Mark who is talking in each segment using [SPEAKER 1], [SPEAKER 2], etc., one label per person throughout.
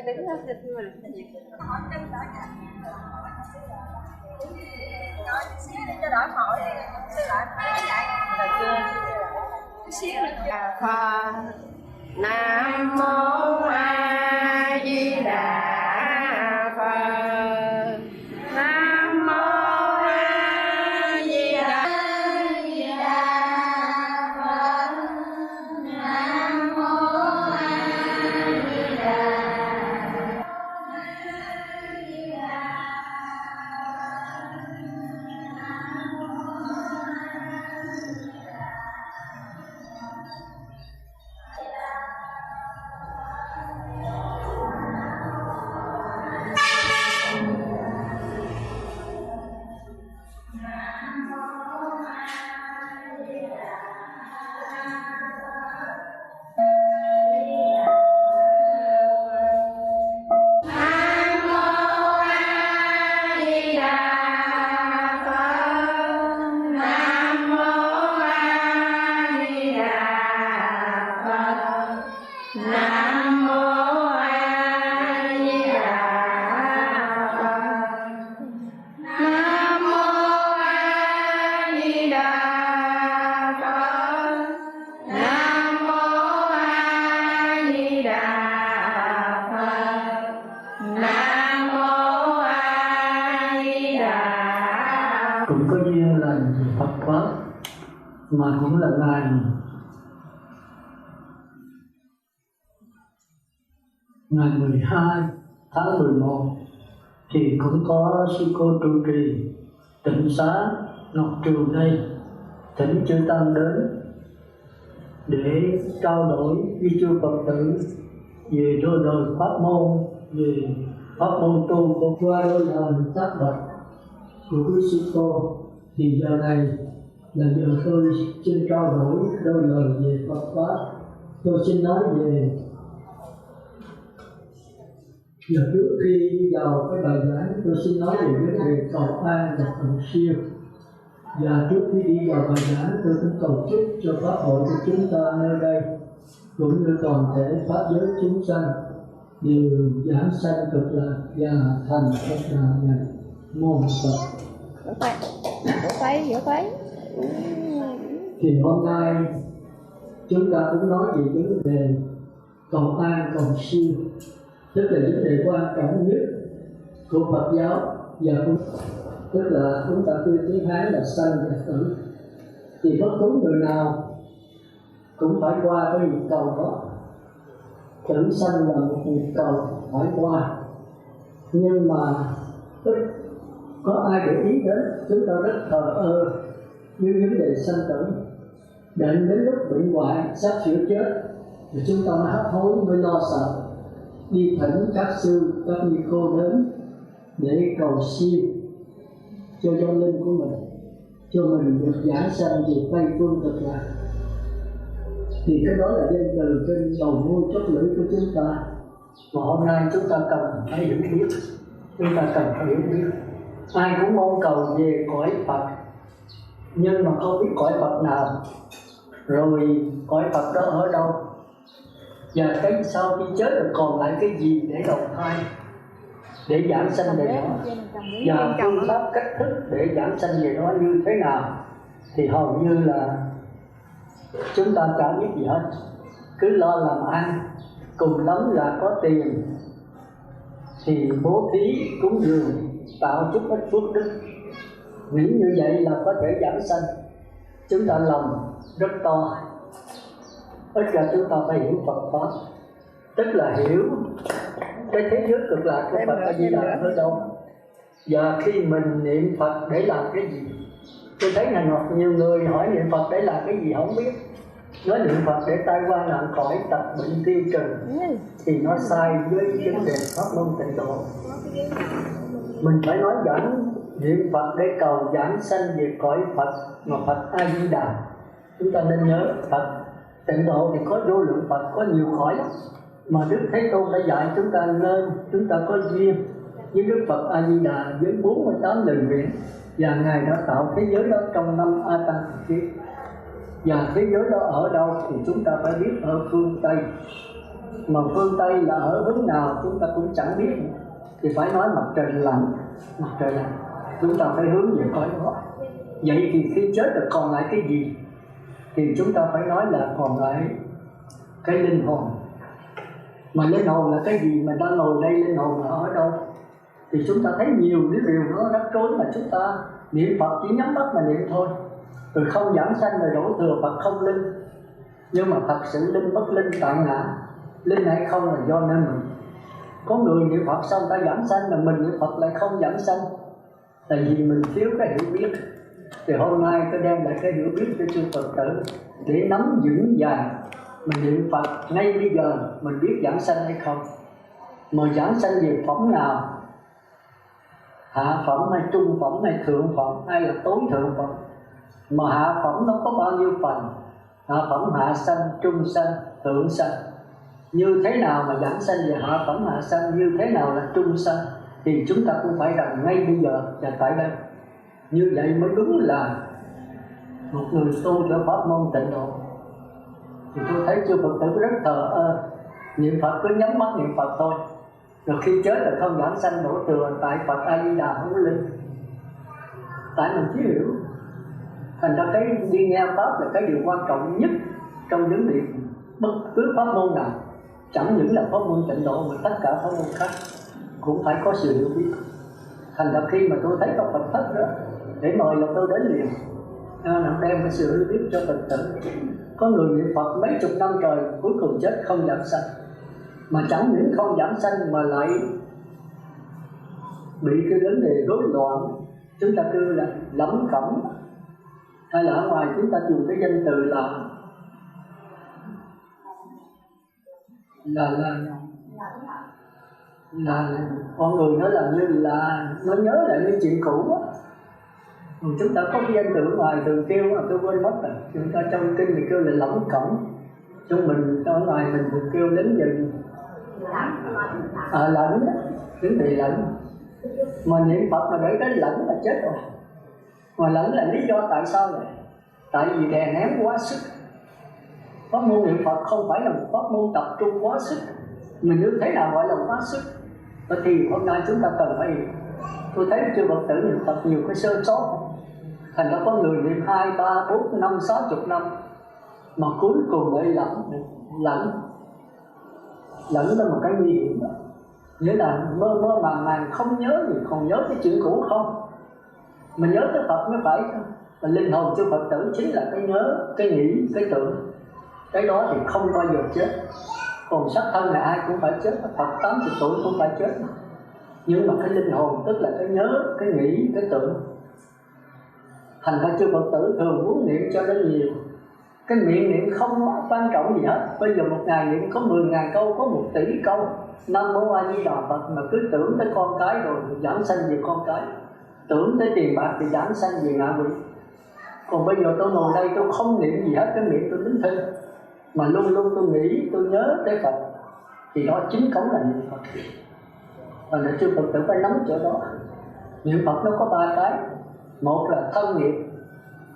[SPEAKER 1] đứng đó thì mình cái gì hỏi chân đã nói xíu đi cho đỡ hỏi đi xíu lại là chưa xíu được
[SPEAKER 2] Phật Nam Mô A Di Đà Phật. Nam Mô A Di Đà
[SPEAKER 3] Cũng có duyên là Phật Pháp, mà cũng là ngày 12 tháng 11 thì cũng có sư cô trụ trì tịnh xá Ngọc Trường đây thỉnh chư tăng đến để trao đổi với chư Phật tử về đôi đời pháp môn, về pháp môn tu của qua đôi lời tác bạch của quý sư cô. Thì giờ này là giờ tôi xin trao đổi đôi lời về Phật Pháp. Tôi xin nói về giờ trước khi đi vào cái bài giảng, tôi xin nói về vấn đề cầu an và cầu siêu. Và trước khi đi vào bài giảng, tôi cũng cầu chúc cho pháp hội của chúng ta nơi đây cũng như toàn thể pháp giới chúng sanh đều giảng sanh cực lạc và thành Phật đạo này. Mô Phật.
[SPEAKER 2] Vỗ tay.
[SPEAKER 3] Thì hôm nay chúng ta cũng nói về vấn đề cầu an cầu siêu, tức là vấn đề quan trọng nhất của Phật giáo, và cũng tức là chúng ta kêu tiếng Hán là sanh và tử. Thì bất cứ người nào cũng phải qua cái nhịp cầu đó. Tử sanh là một nhịp cầu phải qua, nhưng mà ít có ai để ý đến. Chúng ta rất thờ ơ với vấn đề sanh tử, đến lúc bệnh hoạn sắp sửa chết thì chúng ta mới hấp hối, mới lo sợ đi thỉnh các sư các ni cô đến để cầu siêu cho linh của mình, cho mình được giảng sanh về Tây Phương Cực Lạc. Thì cái đó là danh từ trên đầu môi chót lưỡi của chúng ta, mà hôm nay chúng ta cần phải hiểu biết. Chúng ta cần phải hiểu biết. Ai cũng mong cầu về cõi Phật, nhưng mà không biết cõi Phật nào, rồi cõi Phật đó ở đâu, và cái sau khi chết rồi còn lại cái gì để đầu thai, để giảng sanh về đó, và phương pháp cách thức để giảng sanh về đó như thế nào, thì hầu như là chúng ta chả biết gì hết. Cứ lo làm ăn, cùng lắm là có tiền thì bố thí cúng dường, tạo chút ít phước đức, nghĩ như vậy là có thể giảng sanh. Chúng ta lòng rất to. Ít ra chúng ta phải hiểu Phật Pháp, tức là hiểu cái thế giới cực lạc của Phật A Di Đà ở đâu, và khi mình niệm Phật để làm cái gì. Tôi thấy là nhiều người hỏi niệm Phật để làm cái gì không biết. Nói niệm Phật để tai qua nạn khỏi, tật bệnh tiêu trừ, thì nó sai với vấn đề pháp môn tịnh độ. Mình phải nói giảng niệm Phật để cầu giảng sanh về cõi Phật, mà Phật A Di Đà. Chúng ta nên nhớ Phật tịnh độ thì có vô lượng Phật, có nhiều cõi lắm, mà Đức Thế Tôn đã dạy chúng ta nên chúng ta có duyên với Đức Phật A Di Đà với 48 lần nguyện, và Ngài đã tạo thế giới đó trong 5 A Tăng kiếp. Và thế giới đó ở đâu thì chúng ta phải biết, ở phương Tây. Mà phương Tây là ở hướng nào chúng ta cũng chẳng biết, thì phải nói mặt trời lặn. Mặt trời lặn chúng ta phải hướng về cõi đó. Vậy thì khi chết rồi còn lại cái gì? Thì chúng ta phải nói là còn lại cái linh hồn. Mà linh hồn là cái gì? Mình đang ngồi đây, linh hồn là ở đâu? Thì chúng ta thấy nhiều cái điều nó rắc rối, mà chúng ta niệm Phật chỉ nhắm mắt mà niệm thôi, rồi không giảng sanh, rồi đổ thừa Phật không linh. Nhưng mà thật sự linh bất linh tại ngã, linh hay không là do nên mình. Có người niệm Phật xong ta giảng sanh, mà mình niệm Phật lại không giảng sanh, tại vì mình thiếu cái hiểu biết. Thì hôm nay tôi đem lại cái hiểu biết cho chư Phật tử để nắm vững vàng. Mình niệm Phật ngay bây giờ mình biết giảng sanh hay không, mà giảng sanh về phẩm nào, hạ phẩm hay trung phẩm hay thượng phẩm, hay là tối thượng phẩm. Mà hạ phẩm nó có bao nhiêu phần? Hạ phẩm hạ sanh, trung sanh, thượng sanh. Như thế nào mà giảng sanh về hạ phẩm hạ sanh, như thế nào là trung sanh, thì chúng ta cũng phải rằng ngay bây giờ và tại đây. Như vậy mới đúng là một người tu cho pháp môn tịnh độ. Thì tôi thấy chư Phật tử rất thờ ơ, niệm Phật cứ nhắm mắt niệm Phật thôi, rồi khi chết là không giảng sanh đổ thừa tại Phật A Di Đà không có linh. Tại mình thiếu hiểu. Thành ra cái đi nghe pháp là cái điều quan trọng nhất trong vấn đề bất cứ pháp môn nào, chẳng những là pháp môn Tịnh Độ mà tất cả pháp môn khác cũng phải có sự hiểu biết. Thành ra khi mà tôi thấy có Phật thất đó để mời là tôi đến liền, đem cái sự hiểu biết cho Phật tử. Có người niệm Phật mấy chục năm trời cuối cùng chết không giảm sanh, mà chẳng những không giảm sanh mà lại bị cái vấn đề rối loạn, chúng ta kêu là lẩm cẩm, hay là ở ngoài chúng ta dùng cái danh từ là con người nói là như là nó nhớ lại những chuyện cũ á. Chúng ta có cái danh từ ở ngoài thường kêu mà tôi quên mất rồi. Chúng ta trong kinh thì kêu là lẩm cẩm, trong mình ở ngoài mình thường kêu đến giờ lẫn đó, vấn đề lẫn. Mà niệm Phật mà để cái lẫn là chết rồi. Mà lẫn là lý do tại sao vậy? Tại vì đè nén quá sức. Pháp môn niệm Phật không phải là một pháp môn tập trung quá sức. Mình như thế nào gọi là quá sức? Vậy thì hôm nay chúng ta cần phải hiểu. Tôi thấy chư Phật tử niệm Phật nhiều cái sơ sót. Thành ra có người niệm 2, 3, 4, 5, 60 năm mà cuối cùng lại lẫn là một cái nguy hiểm đó. Nghĩa là mơ màng không nhớ gì, còn nhớ cái chuyện cũ không. Mà nhớ tới Phật mới phải. Và linh hồn chư Phật tử chính là cái nhớ, cái nghĩ, cái tưởng. Cái đó thì không bao giờ chết. Còn xác thân là ai cũng phải chết, Phật 80 tuổi cũng phải chết. Nhưng mà cái linh hồn tức là cái nhớ, cái nghĩ, cái tưởng. Thành ra chư Phật tử thường muốn niệm cho nó nhiều. Cái miệng niệm không quan trọng gì hết. Bây giờ một ngày niệm có 10.000 câu, có 1 tỷ câu Nam Mô A Di Đà Phật, mà cứ tưởng tới con cái rồi giảm sanh về con cái, tưởng tới tiền bạc thì giảm sanh về ngạ quỷ. Còn bây giờ tôi ngồi đây tôi không niệm gì hết, cái miệng tôi nín thinh, mà luôn luôn tôi nghĩ, tôi nhớ tới Phật, thì đó chính cống là niệm Phật. Và nên chư Phật tử phải nắm chỗ đó. Niệm Phật nó có 3 cái. Một là thân nghiệp,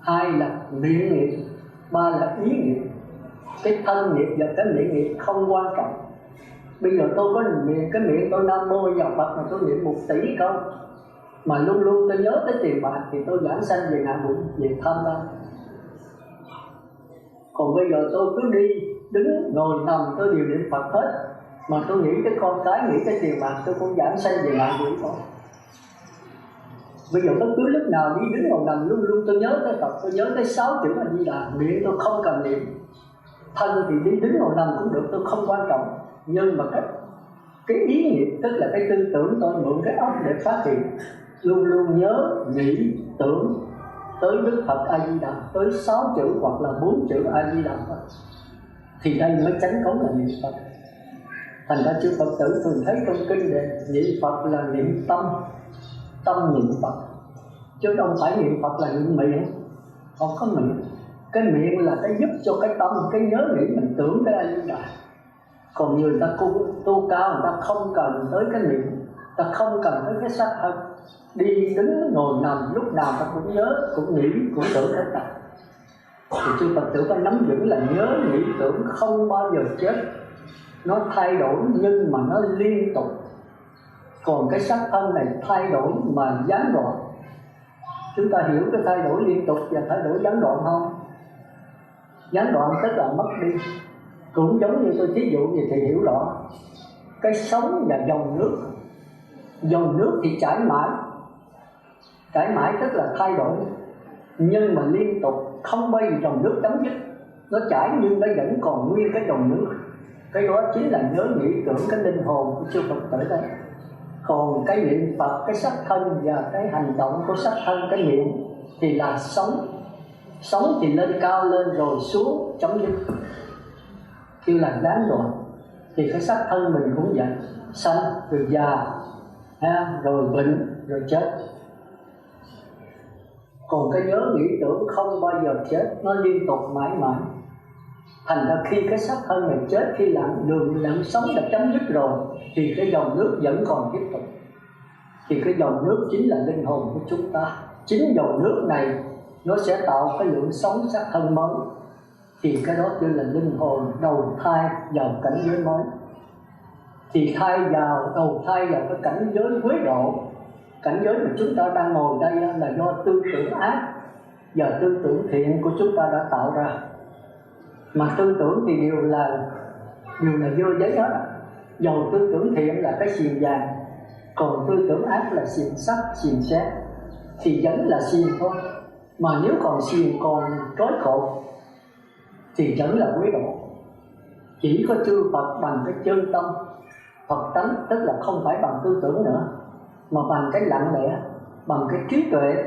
[SPEAKER 3] 2 là miệng nghiệp, 3 là ý nghiệp. Cái thân nghiệp và cái miệng nghiệp không quan trọng. Bây giờ tôi có cái miệng tôi Nam Mô vào Phật mà tôi niệm 1 tỷ câu, mà luôn luôn tôi nhớ tới tiền bạc thì tôi giảm sanh về ngạ quỷ, về tham lam. Còn bây giờ tôi cứ đi, đứng, ngồi, nằm tôi đều niệm Phật hết, mà tôi nghĩ tới con cái, nghĩ tới tiền bạc, tôi cũng giảm sanh về ngạ quỷ thôi. Bây giờ bất cứ lúc nào đi đứng ngồi nằm luôn luôn tôi nhớ tới Phật, tôi nhớ tới 6 chữ A Di Đà, miệng tôi không cần niệm. Thân thì đi đứng ngồi nằm cũng được, tôi không quan trọng. Nhưng mà cái ý nghiệp tức là cái tư tưởng tôi mượn cái óc để phát hiện, luôn luôn nhớ, nghĩ, tưởng tới Đức Phật A Di Đà, tới 6 chữ hoặc là 4 chữ A Di Đà Phật, thì đây mới chánh cống là niệm Phật. Thành ra chư Phật tử thường thấy trong kinh đề niệm Phật là niệm tâm, tâm niệm Phật, chứ không phải niệm Phật là niệm miệng. Không có miệng. Cái miệng là cái giúp cho cái tâm, cái nhớ nghĩ mình tưởng tới A Di Đà. Còn người ta tu cao, người ta không cần tới cái miệng, ta không cần tới cái xác thân. Đi đứng ngồi nằm lúc nào ta cũng nhớ, cũng nghĩ, cũng tưởng hết cả. Thì chư Phật tử phải nắm vững là nhớ nghĩ tưởng không bao giờ chết. Nó thay đổi nhưng mà nó liên tục. Còn cái xác thân này thay đổi mà gián đoạn. Chúng ta hiểu cái thay đổi liên tục và thay đổi gián đoạn không? Gián đoạn tức là mất đi. Cũng giống như tôi thí dụ vậy thì hiểu rõ. Cái sống và dòng nước. Dòng nước thì chảy mãi. Chảy mãi tức là thay đổi, nhưng mà liên tục, không bao giờ dòng nước chấm dứt. Nó chảy nhưng nó vẫn còn nguyên cái dòng nước. Cái đó chính là nhớ nghĩ tưởng cái linh hồn của chư Phật tử đây. Còn cái niệm Phật, cái sắc thân và cái hành động của sắc thân, cái miệng thì là sống. Sống thì lên cao lên rồi xuống chấm dứt, kêu là gián đoạn. Thì cái sắc thân mình cũng vậy, sanh rồi già, rồi bệnh rồi chết. Còn cái nhớ nghĩ tưởng không bao giờ chết, nó liên tục mãi mãi. Thành ra khi cái xác thân này chết, khi đường lặn sống đã chấm dứt rồi, thì cái dòng nước vẫn còn tiếp tục. Thì cái dòng nước chính là linh hồn của chúng ta. Chính dòng nước này nó sẽ tạo cái lượng sống xác thân mới. Thì cái đó kêu là linh hồn đầu thai vào cảnh giới mới. Thì đầu thai vào cái cảnh giới quế độ. Cảnh giới mà chúng ta đang ngồi đây là do tư tưởng ác, Giờ tư tưởng thiện của chúng ta đã tạo ra, mà tư tưởng thì đều là dơ giấy hết. Dầu tư tưởng thiện là cái xiềng vàng, còn tư tưởng ác là xiềng sắt, xiềng sét, thì vẫn là xiềng thôi. Mà nếu còn xiềng còn trói cột thì vẫn là quế độ. Chỉ có chư Phật bằng cái chân tâm Phật tánh, tức là không phải bằng tư tưởng nữa, mà bằng cái lặng lẽ, bằng cái trí tuệ,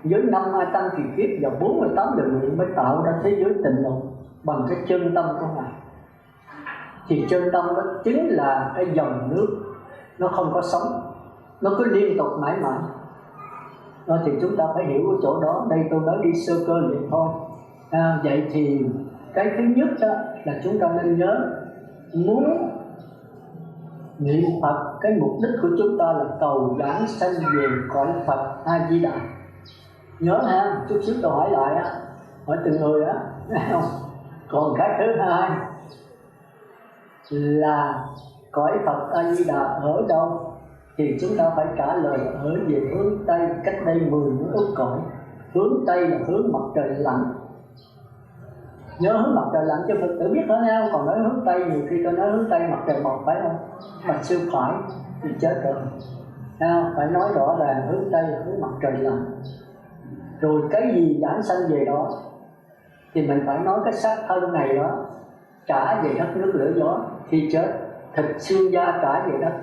[SPEAKER 3] với 5 A Tăng Kỳ Kiếp và 48 lời nguyện mới tạo ra thế giới tịnh độ bằng cái chân tâm của Ngài. Thì chân tâm đó chính là cái dòng nước, nó không có sống, nó cứ liên tục mãi mãi. Đó thì chúng ta phải hiểu ở chỗ đó. Đây tôi nói đi sơ cơ vậy thôi. Vậy thì cái thứ nhất đó là chúng ta nên nhớ, muốn niệm Phật, cái mục đích của chúng ta là cầu giảng sanh về cõi Phật A Di Đà. Nhớ ha, chút xíu tôi hỏi lại á, hỏi từng người á. Còn cái thứ hai là cõi Phật A Di Đà ở đâu, thì chúng ta phải trả lời ở về hướng Tây, cách đây 10 ức cõi. Hướng Tây là hướng mặt trời lặn. Nhớ hướng mặt trời lặn cho Phật tử biết hết nhau. Còn nói hướng Tây, nhiều khi tôi nói hướng Tây mặt trời mọc phải không? Mặt sư phải thì chết rồi. Phải nói rõ ràng hướng Tây là hướng mặt trời lặn. Rồi cái gì giảng sanh về đó thì mình phải nói cái xác thân này đó trả về đất nước lửa gió thì chết. Thịt xương da trả về đất,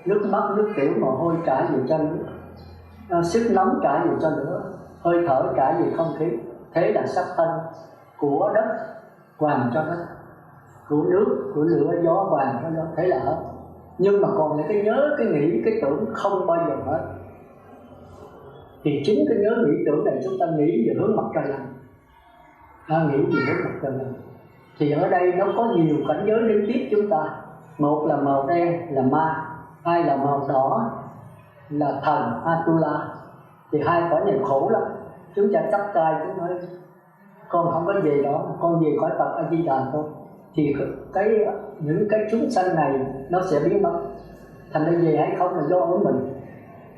[SPEAKER 3] nước mắt, nước tiểu, mồ hôi trả về cho nước, sức nóng trả về cho lửa, hơi thở trả về không khí. Thế là xác thân của đất hoàn cho đất, của nước, của lửa gió hoàn cho nó. Thế là hết. Nhưng mà còn lại cái nhớ, cái nghĩ, cái tưởng không bao giờ hết. Thì chính cái nhớ nghĩ tưởng này chúng ta nghĩ về hướng mặt trời lặn, nghĩ về hướng mặt trời lặn. Thì ở đây nó có nhiều cảnh giới liên tiếp chúng ta. Một là màu đen là ma, hai là màu đỏ là thần Atula. Thì hai cõi này khổ lắm. Chúng ta chắp tay chúng nói con không có về đó, con về cõi Phật A Di Đà thôi. Thì những cái chúng sanh này nó sẽ biến mất. Thành ra về hay không là do ở mình.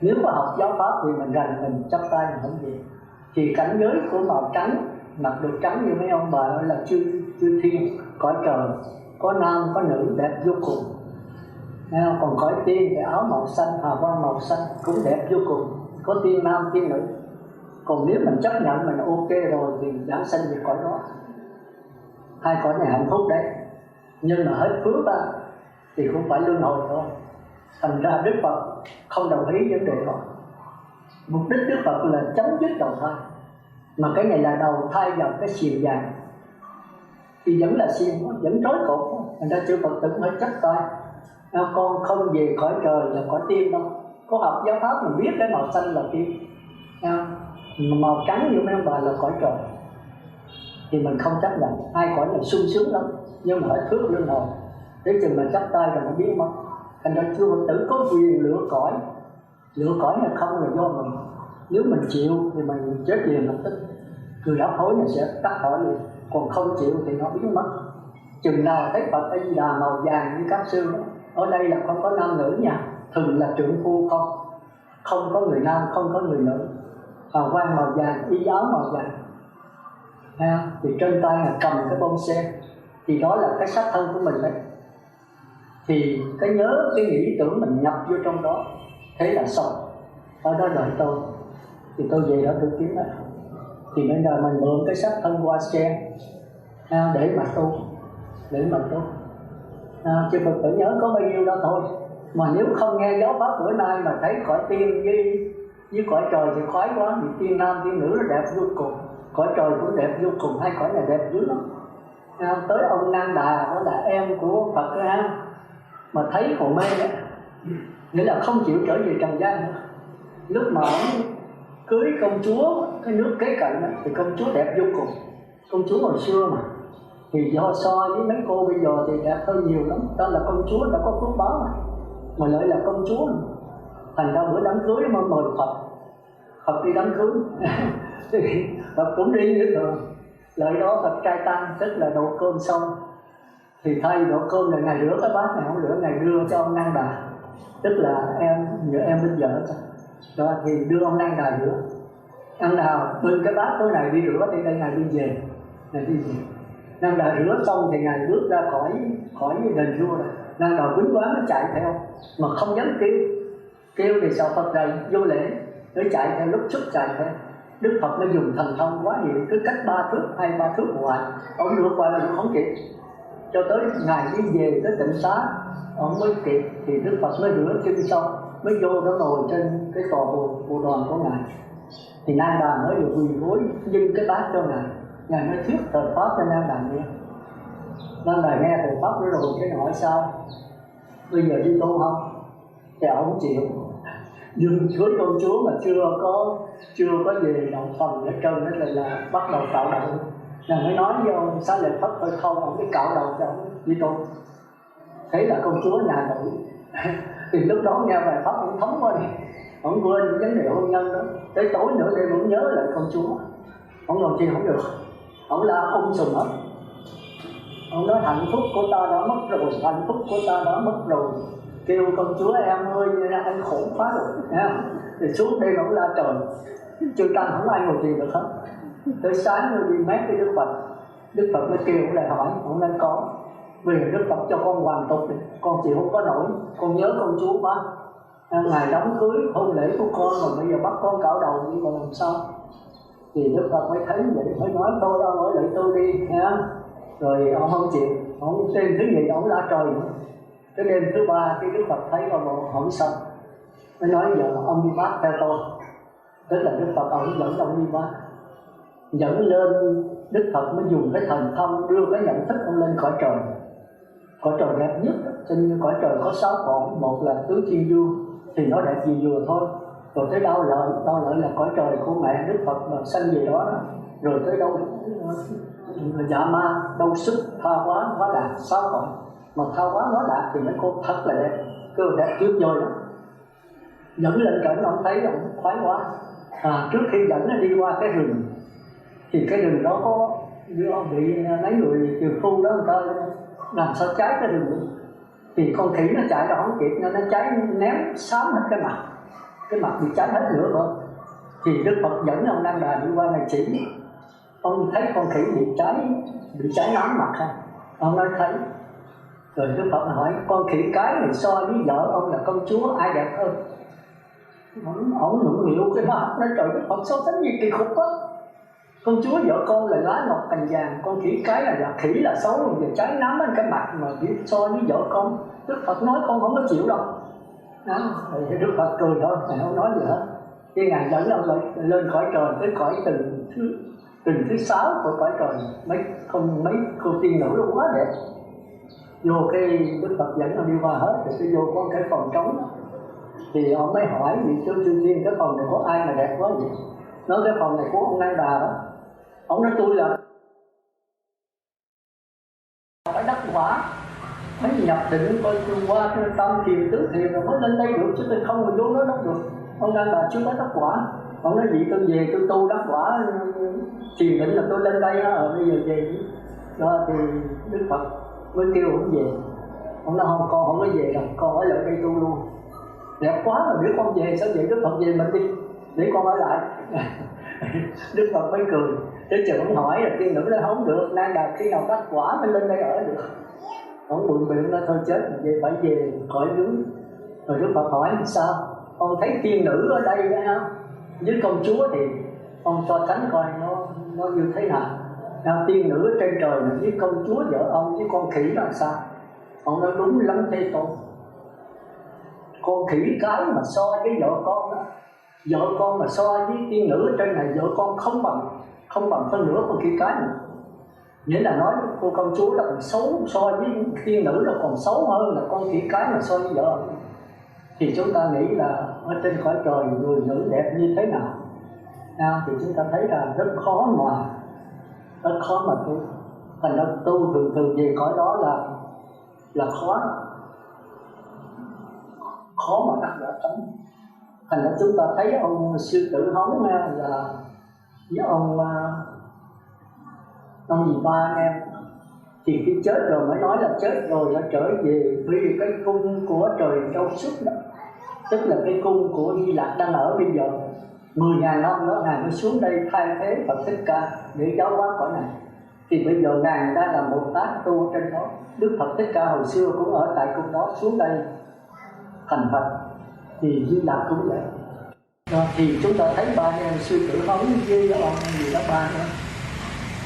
[SPEAKER 3] Nếu mà học giáo pháp thì mình rành, mình chắp tay mình không về. Thì cảnh giới của màu trắng, mặc đồ trắng như mấy ông bà là chư thiên, cõi trời, có nam có nữ đẹp vô cùng. Còn cõi tiên thì áo màu xanh, hà quang màu xanh cũng đẹp vô cùng, có tiên nam tiên nữ. Còn nếu mình chấp nhận mình ok rồi thì giảng sanh về cõi đó. Hai cõi này hạnh phúc đấy. Nhưng mà hết phước á thì cũng phải luân hồi thôi. Thành ra Đức Phật không đồng ý vấn đề đó. Mục đích Đức Phật là chấm dứt đầu thai, mà cái này là đầu thai vào cái xiềng vàng thì vẫn là xiềng, vẫn trói cột. Thành ra chư Phật tử phải chấp tay. Con không về cõi trời là cõi tiên đâu. Có học giáo pháp mình biết cái màu xanh là tiên, màu trắng như mấy ông bà là cõi trời. Thì mình không chấp nhận. Hai cõi này sung sướng lắm, nhưng mà hết phước luân hồi. Thế chừng mình chấp tay rồi nó biến mất. Thành ra chư Phật tử có quyền lựa cõi. Lựa cõi này không là do mình. Nếu mình chịu thì mình chết liền lập tức, người hấp hối này sẽ tắt khỏi liền. Còn không chịu thì nó biến mất. Chừng nào thấy Phật A Di Đà màu vàng như các sư đó. Ở đây là không có nam nữ nha, thường là trượng phu không. Không có người nam, không có người nữ. Hào quang màu vàng, y áo màu vàng. Thì trên tay là cầm cái bông sen. Thì đó là cái xác thân của mình đấy. Thì cái nhớ, cái nghĩ tưởng mình nhập vô trong đó. Thế là xong. Ở đó đợi tôi. Thì tôi về đó tôi kiếm đó. Thì bây giờ mình mượn cái xác thân hoa sen để mà tu. Chứ Phật tử nhớ có bao nhiêu đó thôi. Mà nếu không nghe giáo pháp bữa nay mà thấy cõi tiên với cõi trời thì khoái quá. Vì tiên nam tiên nữ là đẹp vô cùng, cõi trời cũng đẹp vô cùng, hai cõi này đẹp dữ lắm. Tới ông Nan Đà, đó là em của Phật ha, mà thấy còn mê đó. Nghĩa là không chịu trở về trần gian nữa. Lúc mà ông cưới công chúa cái nước kế cận đó, thì công chúa đẹp vô cùng. Công chúa hồi xưa mà, thì do so với mấy cô bây giờ thì đẹp hơn nhiều lắm. Tên là công chúa đã có phước báo mà lợi là công chúa mà. Thành ra bữa đám cưới mà mời Phật đi đám cưới thì Phật cũng đi nữa thường. Lợi đó Phật trai tăng, tức là đổ cơm xong thì thay đổ cơm là ngày rửa cái bát này, không rửa ngày đưa cho ông Nan Đà, tức là nhờ em bây giờ đó thì đưa ông Nan Đà rửa. Năm nào bưng cái bát tối này đi rửa thì đây ngày đi về, ngày đi về. Năm nào rửa xong thì ngày bước ra khỏi đền vua rồi. Năm nào quýnh quán nó chạy theo mà không dám kêu thì sợ Phật rầy vô lễ, nó chạy theo, lúc xuất chạy theo. Đức Phật nó dùng thần thông quá nhiều, cứ cách 3 thước 2-3 thước ngoài, ông lướt qua là không kịp. Cho tới ngày đi về tới tịnh xá ông mới kịp, thì Đức Phật mới rửa chân xong mới vô đó ngồi trên cái tòa bồ đoàn của ngài. Thì Nan Đà mới được quỳ gối dâng cái bát cho ngài mới thuyết thời pháp cho Nan Đà nghe. Nan Đà nghe thời pháp rồi cái hỏi sao bây giờ đi tu không? Thì ông chịu. Dương cưới công chúa mà chưa có về đạo phần ở trên đó là bắt đầu cạo đầu. Là mới nói với ông Xá Lợi Phất thôi không, ông cái cạo đầu cho ông đi tu. Thế là công chúa nhà nữ. Thì lúc đó nghe bài pháp ông thấm quá đi, ông quên vấn đề hôn nhân đó. Tới tối nữa đêm ông nhớ lại công chúa, ông làm chi không được, ông la sùm hết. Ông nói hạnh phúc của ta đã mất rồi, hạnh phúc của ta đã mất rồi. Kêu công chúa em ơi, anh khổ quá rồi nha. Thì suốt đêm ông la trời, chưa tăng không ai ngồi thiền được hết. Tới sáng mới đi mét với Đức Phật. Đức Phật mới kêu ông lại hỏi, ông nên có vì Đức Phật cho con hoàn tục đi, con chịu không có nổi, con nhớ công chúa quá. Ngày đám cưới hôn lễ của con mà bây giờ bắt con cạo đầu nhưng mà làm sao? Thì Đức Phật mới thấy vậy, mới nói tôi ông ở lại tôi đi nha. Rồi ông không chịu, ông đêm thứ nhì ông la trời nữa. Cái đêm thứ ba cái Đức Phật thấy ông hỏi xong, mới nói giờ ông đi bát theo tôi. Tức là Đức Phật ông dẫn ông đi bát, dẫn lên. Đức Phật mới dùng cái thần thông đưa cái nhận thức ông lên cõi trời. Cõi trời đẹp nhất, trên cõi trời có 6 cõi, một là tứ thiên dương thì nó đẹp gì vừa thôi. Rồi tới đau lợi là cõi trời của mẹ Đức Phật mà sanh về đó. Rồi tới đâu dạ ma, đâu sức, tha hóa đạt, 6 cõi. Mà tha hóa hóa đạt thì mấy cô thật là đẹp, cơ đẹp tuyệt vời đó. Dẫn lên cảnh ông thấy ông khoái quá. Trước khi dẫn nó đi qua cái rừng, thì cái rừng đó có bị mấy người tiều phu đó người ta làm sao cháy cái rừng nữa. Thì con khỉ nó chạy ra không kịp nên nó cháy ném xám hết cái mặt bị cháy hết nữa rồi. Thì Đức Phật dẫn ông Nan Đà đi qua này chỉ, ông thấy con khỉ bị cháy nóng mặt ha, ông nói thấy. Rồi Đức Phật hỏi con khỉ cái này so với vợ ông là công chúa ai đẹp hơn? Ông nũng nịu cái mặt nói trời Đức Phật so sánh gì kỳ khủng quá. Công chúa vợ con là lá ngọc cành vàng, con khỉ cái là khỉ là xấu rồi giờ cháy nắm lên cái mặt mà biết so với vợ con. Đức Phật nói con không có chịu đâu. Thì Đức Phật cười thôi, ngài không nói gì hết. Khi ngài dẫn ông lên cõi trời, tới cõi từng thứ 6 của cõi trời, mấy cô tiên nữ nó quá đẹp. Vô cái Đức Phật dẫn ông đi qua hết, rồi tôi vô có cái phòng trống đó. Thì ông mới hỏi vị sư tiên cái phòng này có ai mà đẹp quá vậy? Nói cái phòng này của ông Nan Đà đó. Ông nói tôi là phải đắc quả, phải nhập định coi qua cái tâm thiền tứ thiền rồi mới lên đây được, chứ tôi không mà vô đó đắc được. Ông Nan Đà chưa có đắc quả. Ông nói gì tôi về tôi tu đắc quả thiền định là tôi lên đây đó, bây giờ về đó. Thì Đức Phật mới kêu ông về. Ông nói không, con không có về đâu, con ở lại đây tu luôn. Đẹp quá rồi, để con về, sao vậy? Đức Phật về mình đi, để con ở lại. Đức Phật mới cười. Thế chứ ông hỏi là tiên nữ nói không được, Nan Đà khi nào đắc quả mới lên đây ở được. Ông bụng biện nó thôi chết vậy, phải về cõi dưới. Rồi Đức Phật hỏi sao? Ông thấy tiên nữ ở đây đó không? Với công chúa thì ông so sánh coi nó như thế nào. Tiên nữ ở trên trời là với công chúa vợ ông với con khỉ là sao? Ông nói đúng lắm Thế Tôn. Con khỉ cái mà so với vợ con đó, vợ con mà so với tiên nữ ở trên này, vợ con không bằng phân nửa con khỉ cái nữa. Nghĩa là nói cô công chúa là còn xấu, so với tiên nữ là còn xấu hơn là con khỉ cái mà so với vợ. Thì chúng ta nghĩ là ở trên cõi trời người nữ đẹp như thế nào? Thì chúng ta thấy là rất khó mà tu. Thành ra tu thường về cõi đó là khó mà đắc quả tánh. Thành ra chúng ta thấy ông sư tử hống là với ông gì ba anh em, thì khi chết rồi mới nói là chết rồi đã trở về vì cái cung của trời Châu Xuất đó, tức là cái cung của Di Lặc đang ở bây giờ. 10.000 năm nữa Ngài mới xuống đây thay thế Phật Thích Ca để giáo hóa cõi này. Thì bây giờ Ngài đang là Bồ Tát tu trên đó. Đức Phật Thích Ca hồi xưa cũng ở tại cung đó, xuống đây thành Phật. Thì Di Lặc cũng vậy. Đó, thì chúng ta thấy ba em sư tử hống với ông gì đó ba nữa.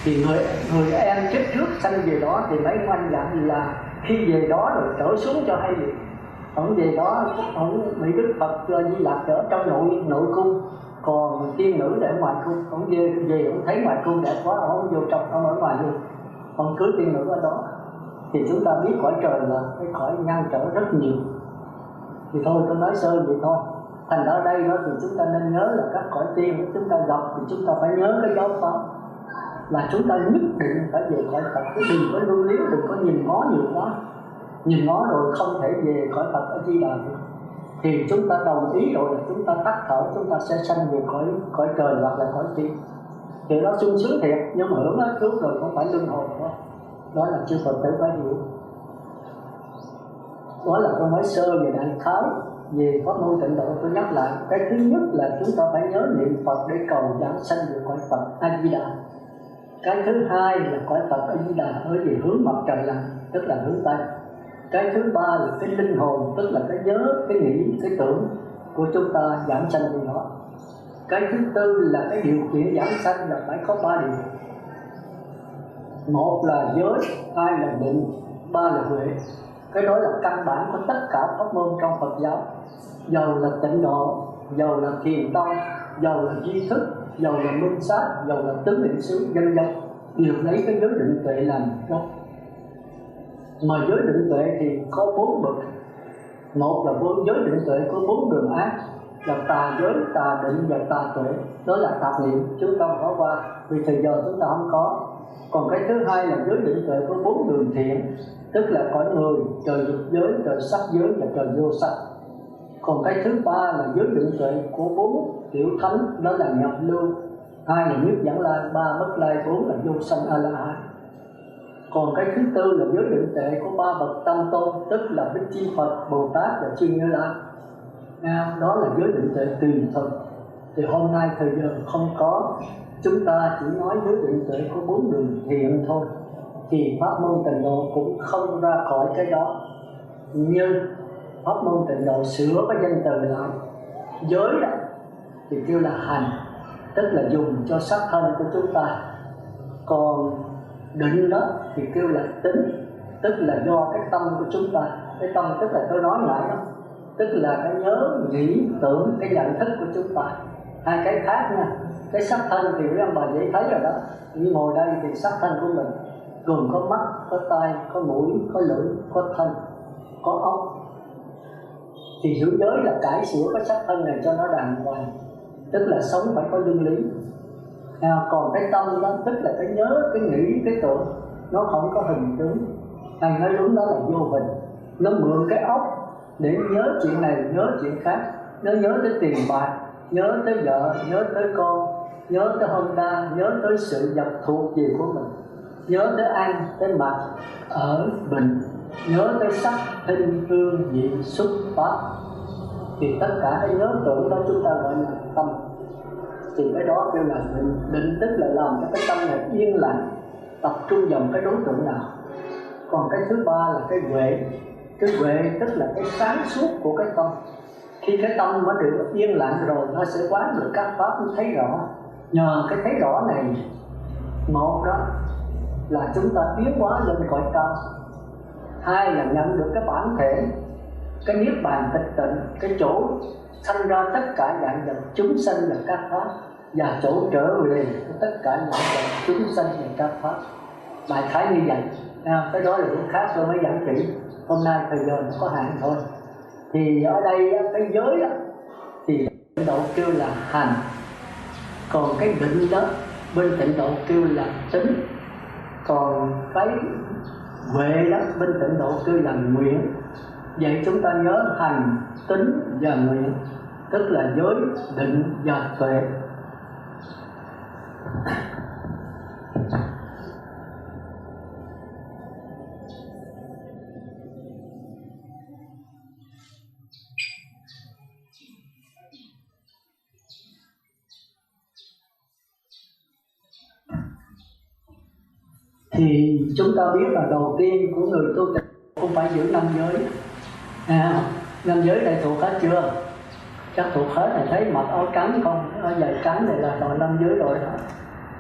[SPEAKER 3] Thì người em chết trước sanh về đó thì mấy anh dặn là khi về đó rồi trở xuống cho hay việc. Ông về đó ông bị Đức Phật Di Lặc ở trong nội cung, còn tiên nữ để ngoài cung. Ông về ông thấy ngoài cung đẹp quá, ông vô trong, ông ở ngoài luôn, ông cưới tiên nữ ở đó. Thì chúng ta biết cõi trời là cái cõi ngăn trở rất nhiều. Thì thôi tôi nói sơ vậy thôi. Thành ở đây đó thì chúng ta nên nhớ là các cõi tiên chúng ta gặp thì chúng ta phải nhớ cái giáo pháp là chúng ta nhất định phải về cõi Phật, chứ đừng có lưu luyến, đừng có nhìn ngó nhiều quá. Nhìn ngó rồi không thể về cõi Phật ở Di Đà được. Thì chúng ta đồng ý rồi là chúng ta tắt thở, chúng ta sẽ sanh về cõi trời hoặc là cõi tiên. Thì nó sung sướng thiệt, nhưng mà hưởng nó trước rồi không phải luân hồi thôi. Đó là chư Phật tử phải hiểu. Đó là tôi nói sơ về đại khái về pháp môn tịnh độ. Tôi nhắc lại, cái thứ nhất là chúng ta phải nhớ niệm Phật để cầu giảng sanh về cõi Phật A Di Đà. Cái thứ hai là cõi Phật A Di Đà ở về hướng mặt trời lặn, tức là hướng Tây. Cái thứ ba là cái linh hồn, tức là cái nhớ, cái nghĩ, cái tưởng của chúng ta giảng sanh về đó. Cái thứ tư là cái điều kiện giảng sanh là phải có ba điều. Một là giới, hai là định, ba là huệ. Cái đó là căn bản của tất cả pháp môn trong Phật giáo. Dầu là tịnh độ, dầu là thiền tông, dầu là duy thức, dầu là minh sát, dầu là tứ niệm xứ, vân vân, đều lấy cái giới định tuệ làm gốc. Mà giới định tuệ thì có 4 bậc. Một là giới định tuệ có 4 đường ác, là tà giới, tà định và tà tuệ. Đó là tạp niệm, chúng ta bỏ qua vì thời giờ chúng ta không có. Còn cái thứ hai là giới định tuệ có 4 đường thiện, tức là cõi người, trời dục giới, trời sắc giới và trời vô sắc. Còn cái thứ ba là giới định tuệ của 4 tiểu thánh, đó là nhập lưu, hai là nhất dẫn lai, ba bất lai, 4 là vô sanh a la hán. Còn cái thứ tư là giới định tuệ của 3 bậc tam tôn, tức là Bích Chi Phật, Bồ Tát và Chư Như Lai. Đó là giới định tuệ tùy thực. Thì hôm nay thời giờ không có, chúng ta chỉ nói giới định tuệ của 4 đường thiện thôi. Thì pháp môn tịnh độ cũng không ra khỏi cái đó. Như pháp môn tịnh độ sửa cái danh từ lại. Giới đó thì kêu là hành, tức là dùng cho xác thân của chúng ta. Còn định đó thì kêu là tính, tức là do cái tâm của chúng ta. Cái tâm tức là tôi nói lại đó, tức là cái nhớ, nghĩ, tưởng, cái nhận thức của chúng ta. Hai cái khác nha. Cái xác thân thì quý ông bà dễ thấy rồi đó. Như ngồi đây thì xác thân của mình gồm có mắt, có tai, có mũi, có lưỡi, có thân, có óc. Thì giữ giới là cải sửa cái xác thân này cho nó đàng hoàng, tức là sống phải có luân lý. Còn cái tâm đó tức là cái nhớ, cái nghĩ, cái tưởng, nó không có hình tướng. Thầy nói đúng, đó là vô hình. Nó mượn cái óc để nhớ chuyện này, nhớ chuyện khác. Nó nhớ tới tiền bạc, nhớ tới vợ, nhớ tới con, nhớ tới Honda, nhớ tới sự vật thuộc về của mình, nhớ tới ăn, tới mặc, ở, bệnh, nhớ tới sắc, thinh, hương, vị, xúc, pháp. Thì tất cả cái nhớ tưởng đó chúng ta gọi là tâm. Thì cái đó kêu là định. Định tức là làm cho cái tâm này yên lặng, tập trung vào cái đối tượng nào. Còn cái thứ ba là cái huệ. Cái huệ tức là cái sáng suốt của cái tâm. Khi cái tâm nó được yên lặng rồi, nó sẽ quán được các pháp, nó thấy rõ. Nhờ cái thấy rõ này, một đó là chúng ta tiến hóa lên cõi cao. Hai là nhận được cái bản thể, cái niết bàn tịch tịnh, cái chỗ sanh ra tất cả dạng vật chúng sanh và các pháp, và chỗ trở về tất cả dạng vật chúng sanh và các pháp. Đại khái như vậy. Cái đó là lúc khác tôi mới giảng kỹ. Hôm nay thời giờ nó có hạn thôi. Thì ở đây cái giới đó thì tịnh độ kêu là hành. Còn cái định đó bên tịnh độ kêu là tính. Còn cái huệ đó bên tịnh độ kêu là nguyện. Vậy chúng ta nhớ hành, tính và nguyện, tức là giới, định và tuệ. Thì chúng ta biết là đầu tiên của người tu tịnh không phải giữ 5 giới. Năm giới này thuộc hết chưa? Chắc thuộc hết này, thấy mặc áo trắng không? Áo dài trắng này là rồi 5 giới rồi đó.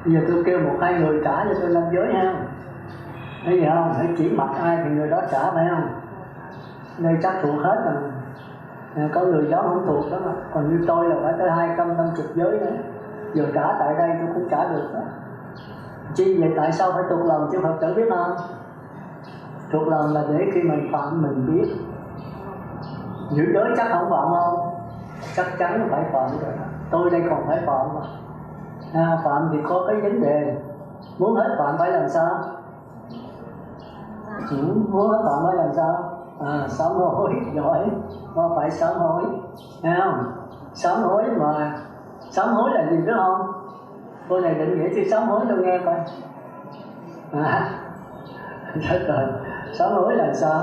[SPEAKER 3] Bây giờ tôi kêu 1-2 người trả cho tôi 5 giới ha. Thấy gì không? Hãy chỉ mặc ai thì người đó trả, phải không? Đây chắc thuộc hết rồi. Có người đó không thuộc đó mà. Còn như tôi là phải tới 250 giới nữa. Giờ trả tại đây tôi cũng trả được đó. Chi vậy tại sao phải thuộc lòng chứ Phật tử biết không? Thuộc lòng là để khi mình phạm mình biết. Giữ giới chắc không phạm không? Chắc chắn phải phạm rồi. Tôi đây còn phải phạm mà. Phạm thì có cái vấn đề. Muốn hết phạm phải làm sao? Muốn hết phạm phải làm sao? Sám hối, giỏi. Mà phải sám hối. Thấy không? Sám hối mà. Sám hối là gì biết không? Cô này định nghĩa chữ sám hối tôi nghe coi. Chết rồi. Sám hối là sao?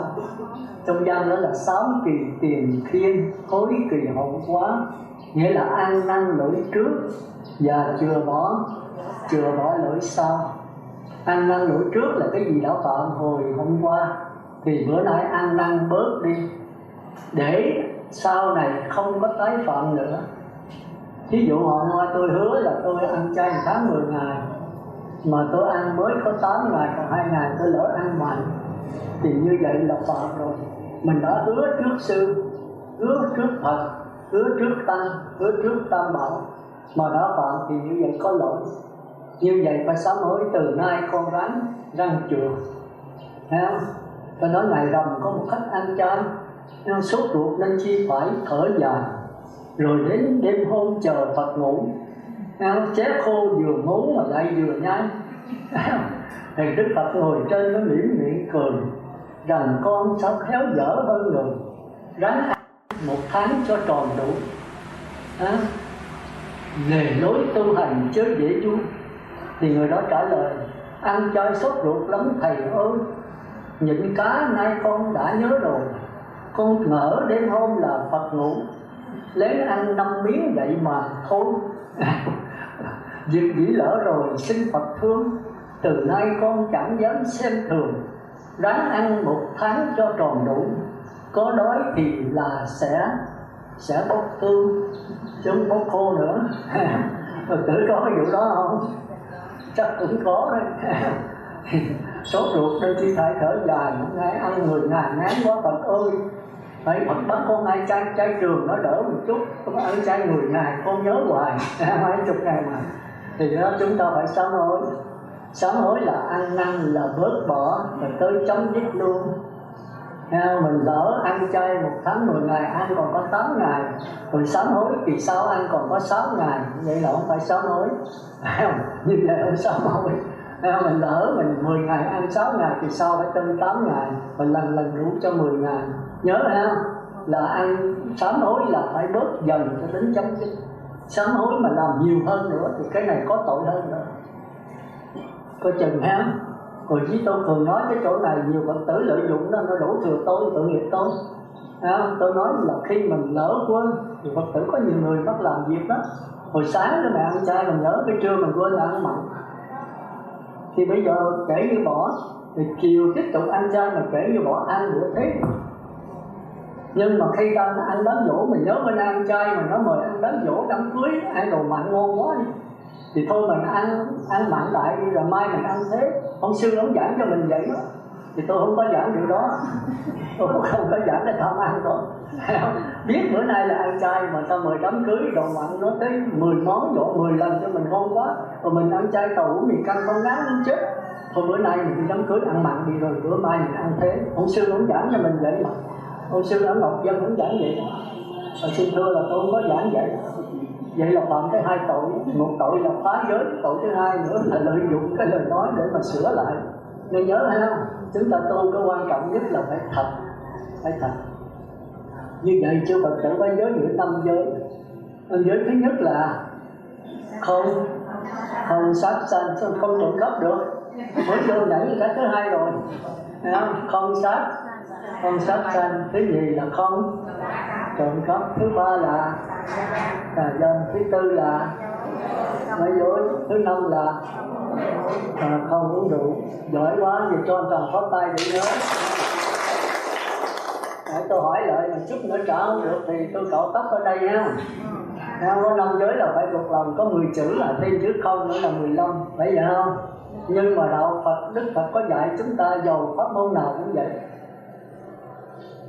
[SPEAKER 3] Trong văn đó là sám kỳ tiền khiên, hối kỳ hậu quá. Nghĩa là ăn năn lỗi trước và chừa bỏ lỗi sau. Ăn năn lỗi trước là cái gì đã phạm hồi hôm qua thì bữa nay ăn năn bớt đi, để sau này không có tái phạm nữa. Ví dụ hôm qua tôi hứa là tôi ăn chay 1 tháng 10 ngày, mà tôi ăn mới có 8 ngày, còn 2 ngày tôi lỡ ăn mạnh, thì như vậy là phạm rồi. Mình đã hứa trước sư, hứa trước Phật, hứa trước Tăng, hứa trước Tam Bảo, mà đã phạm thì như vậy có lỗi. Như vậy phải sám hối. Từ nay con răng chừa. Thấy không? Tôi nói ngày rằm có một khách ăn chay, sốt ruột nên chi phải thở dài. Rồi đến đêm hôm chờ Phật ngủ, chép khô vừa ngủ mà lại vừa nhai. Thì Đức Phật ngồi trên nó mỉm miệng cười rằng con sao khéo dở hơn người, ráng ăn 1 tháng cho tròn đủ. Lề lối tu hành chớ dễ chú. Thì người đó trả lời: ăn chay sốt ruột lắm thầy ơi, nhịn cá nay con đã nhớ rồi. Con ngỡ đêm hôm là Phật ngủ, lấy ăn 5 miếng vậy mà thôi. Việc dĩ lỡ rồi xin Phật thương, từ nay con chẳng dám xem thường. Ráng ăn 1 tháng cho tròn đủ, có đói thì là sẽ bốc tương chứ không bốc khô nữa. Phật tử có cái vụ đó không? Chắc cũng có đấy. Sốt ruột đôi khi phải thở dài, ngày ăn 10 ngày ngán quá Phật ơi. Phải Phật bắt con ai chay trường nó đỡ một chút, con ăn chay 10 ngày con nhớ hoài 20 ngày mà. Thì đó chúng ta phải sám hối. Sám hối là ăn năn, là bớt bỏ, rồi tới chấm dứt luôn. Mình lỡ ăn chay 1 tháng 10 ngày, ăn còn có 8 ngày, rồi sám hối kỳ sau ăn còn có 6 ngày, vậy là không phải sám hối. Như vậy không sám hối. Mình lỡ mình 10 ngày ăn 6 ngày thì sau phải thêm 8 ngày, mình lần rủ cho 10 ngày. Nhớ ha, là ăn sám hối là phải bớt dần cho đến chấm dứt. Sám hối mà làm nhiều hơn nữa thì cái này có tội hơn nữa. Coi chừng ha. Rồi với tôi thường nói cái chỗ này nhiều Phật tử lợi dụng đó, nó đổ thừa tôi, tội nghiệp tôi. Tôi nói là khi mình lỡ quên thì Phật tử có nhiều người bắt làm việc đó. Hồi sáng đó mẹ ăn chay mình nhớ, cái trưa mình quên là ăn mặn, thì bây giờ kể như bỏ, thì chiều tiếp tục ăn chay mà kể như bỏ ăn bữa thế. Nhưng mà khi ta ăn đám dỗ mình nhớ bên ăn chay mà nó mời ăn đám dỗ đám cưới ăn đồ mặn ngon quá đi, thì thôi mình ăn mặn đại đi, rồi mai mình ăn thế. Ông sư ông giảng cho mình vậy đó, thì tôi không có giảng điều đó. Tôi không có giảng để tham ăn rồi. Biết bữa nay là ăn chay mà ta mời đám cưới đồ mặn nó tới 10 món dỗ 10 lần cho mình ngon quá, rồi mình ăn chay tàu mì canh con ngán đến chết. Thôi bữa nay mình đi đám cưới ăn mặn đi, rồi bữa mai mình ăn thế. Ông sư ông giảng cho mình vậy mà. Ông sư ở Ngọc Dân cũng giảng vậy đó. Và xin thưa là tôi không có giảng vậy. Vậy là phạm tới 2 tội. Một tội là phá giới, tội thứ hai nữa là lợi dụng cái lời nói để mà sửa lại. Nên nhớ hay không? Chúng ta tu cái quan trọng nhất là phải thật. Phải thật. Như vậy chưa Phật tử phải nhớ những 5 giới. 5 giới thứ nhất là không sát sanh, không trộm cắp được. Mới vô nãy cái thứ hai rồi. Không sát sanh. Thứ nhì là không trộm cắp. Thứ ba là tà dâm. Thứ tư là nói dối. Thứ năm là không uống rượu. Giỏi quá, giờ cho anh Trần phó tay để nhớ. Tôi hỏi lại là chút nữa trả không được thì tôi cạo tóc ở đây nha. Có 5 giới là phải thuộc lòng, có 10 chữ là thêm chữ không nữa là 15, phải vậy không? Nhưng mà đạo Phật, Đức Phật có dạy chúng ta dầu pháp môn nào cũng vậy.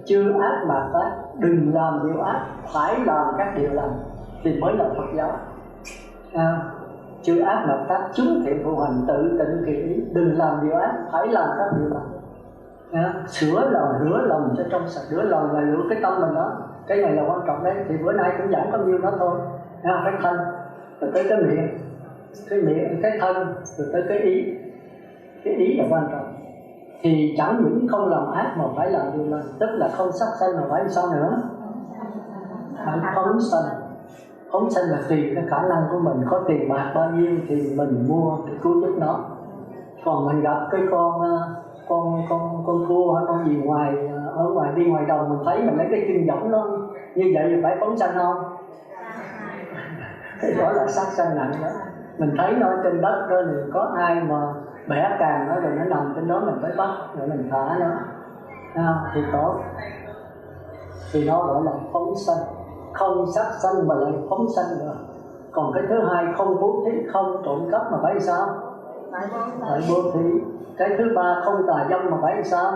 [SPEAKER 3] Chưa ác mà tác, đừng làm điều ác, phải làm các điều lành thì mới là Phật giáo. Chưa ác mà tác, chúng thiện phụ hành, tự tịnh kỳ ý, đừng làm điều ác, phải làm các điều lành. Sửa lòng, rửa lòng cho trong sạch. Rửa lòng là rửa cái tâm mình đó. Cái này là quan trọng đấy. Thì bữa nay cũng giảng có nhiêu đó thôi. Cái thân, rồi tới cái miệng, cái thân, rồi tới cái ý. Cái ý là quan trọng. Thì chẳng những không làm ác mà phải làm điều lành. Tức là không sát sanh mà phải làm sao nữa? Phải phóng sanh. Phóng sanh là tùy cái khả năng của mình. Có tiền bạc bao nhiêu thì mình mua để cứu giúp nó. Còn mình gặp cái con cua hay con gì ở ngoài đi ngoài đồng, mình thấy mình lấy cái kim võng nó như vậy thì phải phóng sanh không? Cái đó là sát sanh nặng đó. Mình thấy nó trên đất đó thì có ai mà bẻ càng nó rồi nó nằm trên đó, mình phải bắt rồi mình thả nó thì tốt. Thì nó gọi là phóng sanh, không sát sanh mà lại phóng sanh nữa. Còn cái thứ hai, không bố thí, không trộm cắp mà phải sao? Phải bố thí. Cái thứ ba, không tà dâm mà phải sao?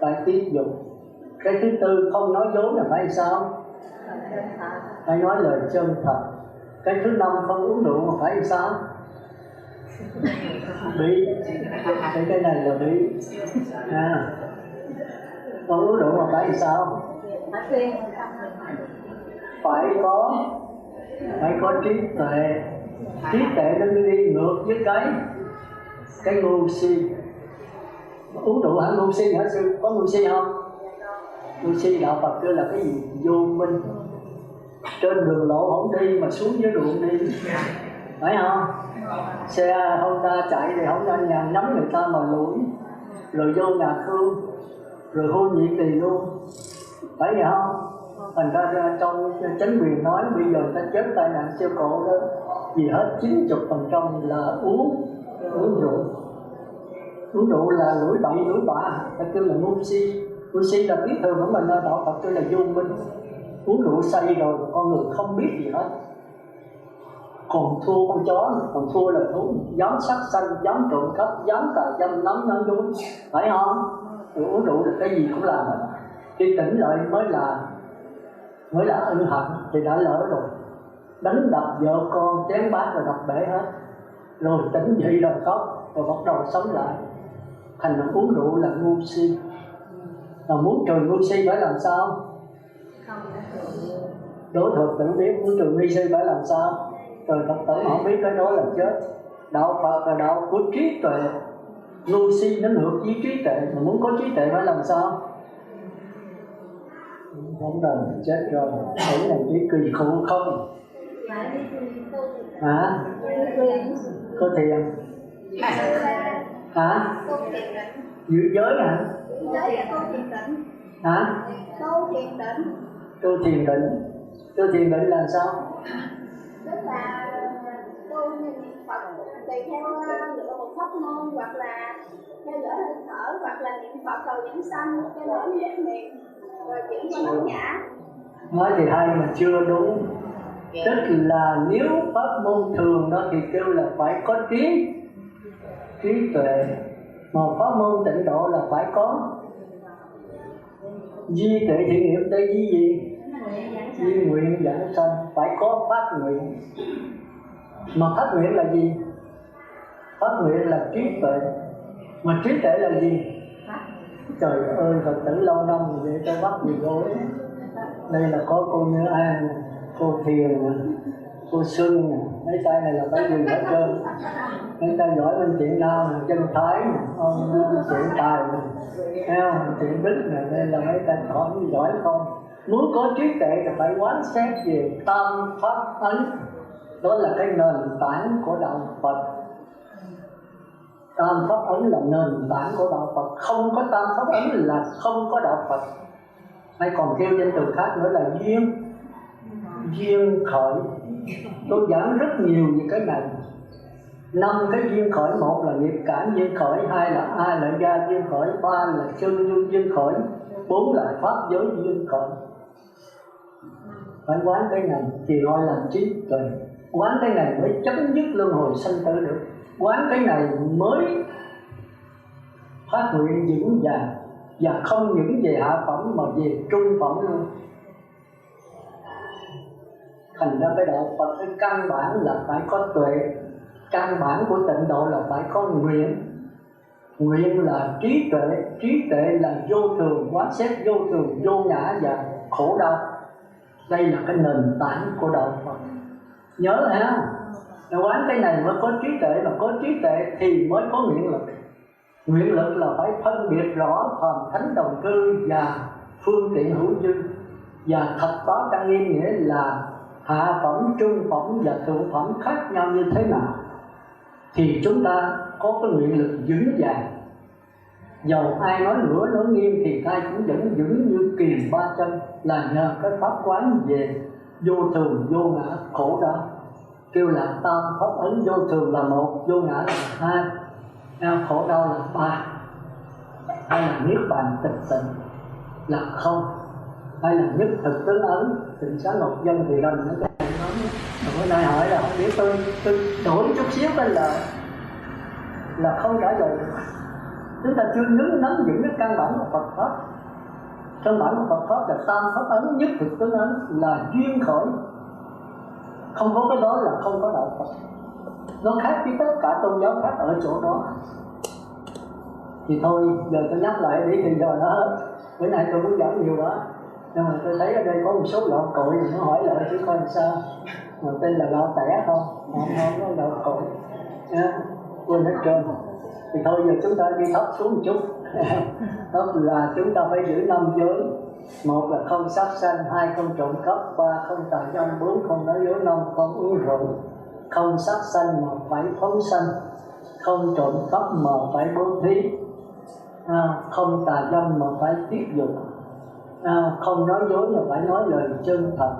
[SPEAKER 3] Phải tiết dục. Cái thứ tư, không nói dối là phải sao? Phải nói lời chân thật. Cái thứ năm, không uống rượu mà phải sao? Bí. Cái này là bí. Không uống rượu mà phải sao? Phải có trí tuệ. Trí tuệ nó đi ngược với cái ngu si. Uống rượu hả ngu si hả sư? Có ngu si không? Ngu si đạo Phật kêu là cái gì? Vô minh. Trên đường lộ không đi mà xuống dưới ruộng đi, phải không? Xe Honda chạy thì không ra nhà nắm người ta mà lủi, rồi vô nhà thương, rồi hôn nhị tỳ luôn, phải vậy không? Thành ra trong chính quyền nói bây giờ ta chết tai nạn xe cộ đó gì hết 90% là uống rượu. Uống rượu là lủi bậy lủi bạ, ta kêu là ngu si. Ngu si là biết thường của mình, đạo Phật kêu là vô minh. Uống rượu say rồi con người không biết gì hết, còn thua con chó, còn thua là thú, dám sát sanh, dám trộm cắp, dám tà dâm, nói dối, phải không? Rồi uống rượu là cái gì cũng làm hết. Khi tỉnh lại mới là ân hận thì đã lỡ rồi. Đánh đập vợ con, chén bát rồi đập bể hết. Rồi tỉnh dậy rồi khóc, rồi bắt đầu sống lại. Thành là uống rượu là ngu si. Mà muốn trừ ngu si phải làm sao? Đối thuật tự biết. Muốn trừ ngu si phải làm sao? Rồi Phật tử họ biết cái đó là chết. Đạo Phật là đạo của trí tuệ. Ngu si nó ngược với trí tuệ. Mà muốn có trí tuệ phải làm sao? Không đời chết rồi. Thấy này chỉ kỳ khổ không? Hả? Có thiền. Hả? Giữ giới hả?
[SPEAKER 1] Giới là tu thiền định.
[SPEAKER 3] Hả?
[SPEAKER 1] Tu thiền định.
[SPEAKER 3] Tu thiền định. Tu thiền định là sao?
[SPEAKER 1] Tức là tu niệm Phật tùy theo lựa một pháp môn, hoặc là theo dõi hơi thở, hoặc là niệm Phật cầu vãng sanh, theo dõi niệm miệng, rồi chuyển cho nó nhã.
[SPEAKER 3] Nói thì hay mà chưa đúng. Tức là nếu pháp môn thường đó thì kêu là phải có trí tuệ. Mà pháp môn tịnh độ là phải có duy tuệ thiện nghiệp tới với gì? Duy nguyện vãng sanh. Phải có phát nguyện. Mà phát nguyện là gì? Phát nguyện là trí tuệ. Mà trí tuệ là gì? Trời ơi, Phật tử lâu năm vậy tôi bắt gì gối. Đây là có cô Như An, cô Thiền, cô Xuân, mấy tay này là phải quyền hết trơn. Mấy tay giỏi bên chuyện nào, chân Thái, ông chuyện tài, thấy không? Chuyện Đức này, đây là mấy tay giỏi không? Muốn có trí tuệ thì phải quán xét về tam pháp ấn. Đó là cái nền tảng của đạo Phật. Tam pháp ấn là nền tảng của đạo Phật. Không có tam pháp ấn là không có đạo Phật. Hay còn kêu danh từ khác nữa là duyên khởi. Tôi giảng rất nhiều về cái này. 5 cái duyên khởi: một là nghiệp cảm duyên khởi, 2 là A Lại Gia duyên khởi, 3 là chân dương duyên khởi, 4 là pháp giới duyên khởi. Phải quán cái này thì gọi là trí tuệ. Quán cái này mới chấm dứt luân hồi sanh tử được. Quán cái này mới phát nguyện vững vàng, và không những về hạ phẩm mà về trung phẩm luôn. Thành ra cái đạo Phật cái căn bản là phải có tuệ. Căn bản của tịnh độ là phải có nguyện. Nguyện là trí tuệ. Trí tuệ là vô thường, quán xét vô thường, vô ngã và khổ đau. Đây là cái nền tảng của đạo Phật. Nhớ ha, quán cái này mới có trí tuệ, mà có trí tuệ thì mới có nguyện lực. Nguyện lực là phải phân biệt rõ phàm thánh đồng cư và phương tiện hữu dư, và thật báo căn nghiêm nghĩa là hạ phẩm, trung phẩm và thượng phẩm khác nhau như thế nào, thì chúng ta có cái nguyện lực vững vàng. Dầu ai nói nữa nói nghiêm thì ai cũng vẫn vững như kiềm ba chân, là nhờ cái pháp quán về vô thường, vô ngã, khổ đau. Kêu là tam pháp ấn: vô thường là 1, vô ngã là 2, khổ đau là 3, hay là niết bàn tịch tịnh là 0, hay là nhất thực tướng ấn. Tịnh Xá Ngọc Dân thì gần nó cái nói. Bữa nay hỏi là không biết tôi đổi chút xíu cái là không trả lời được. Chúng ta chưa nắm vững cái căn bản của Phật pháp. Căn bản của Phật pháp là tam pháp ấn, nhất thực tướng ấn, là duyên khởi. Không có cái đó là không có đạo Phật. Nó khác với tất cả tôn giáo khác ở chỗ đó. Thì thôi, giờ tôi nhắc lại đi thì giờ nó hết. Bữa nay tôi muốn giảng nhiều đó, nhưng mà tôi thấy ở đây có một số gạo cội thì nó hỏi lại chứ coi sao. Mà tên là gạo tẻ không? Không có gạo cội. Quên hết trơn. Thì thôi giờ chúng ta đi thấp xuống một chút. Đó là chúng ta phải giữ 5 giới. 1 là không sát sanh, 2 không trộm cắp, 3 không tà dâm, 4 không nói dối, 5 không uống rượu. Không sát sanh mà phải phóng sanh, không trộm cắp mà phải bố thí, không tà dâm mà phải tiết dục, không nói dối mà phải nói lời chân thật,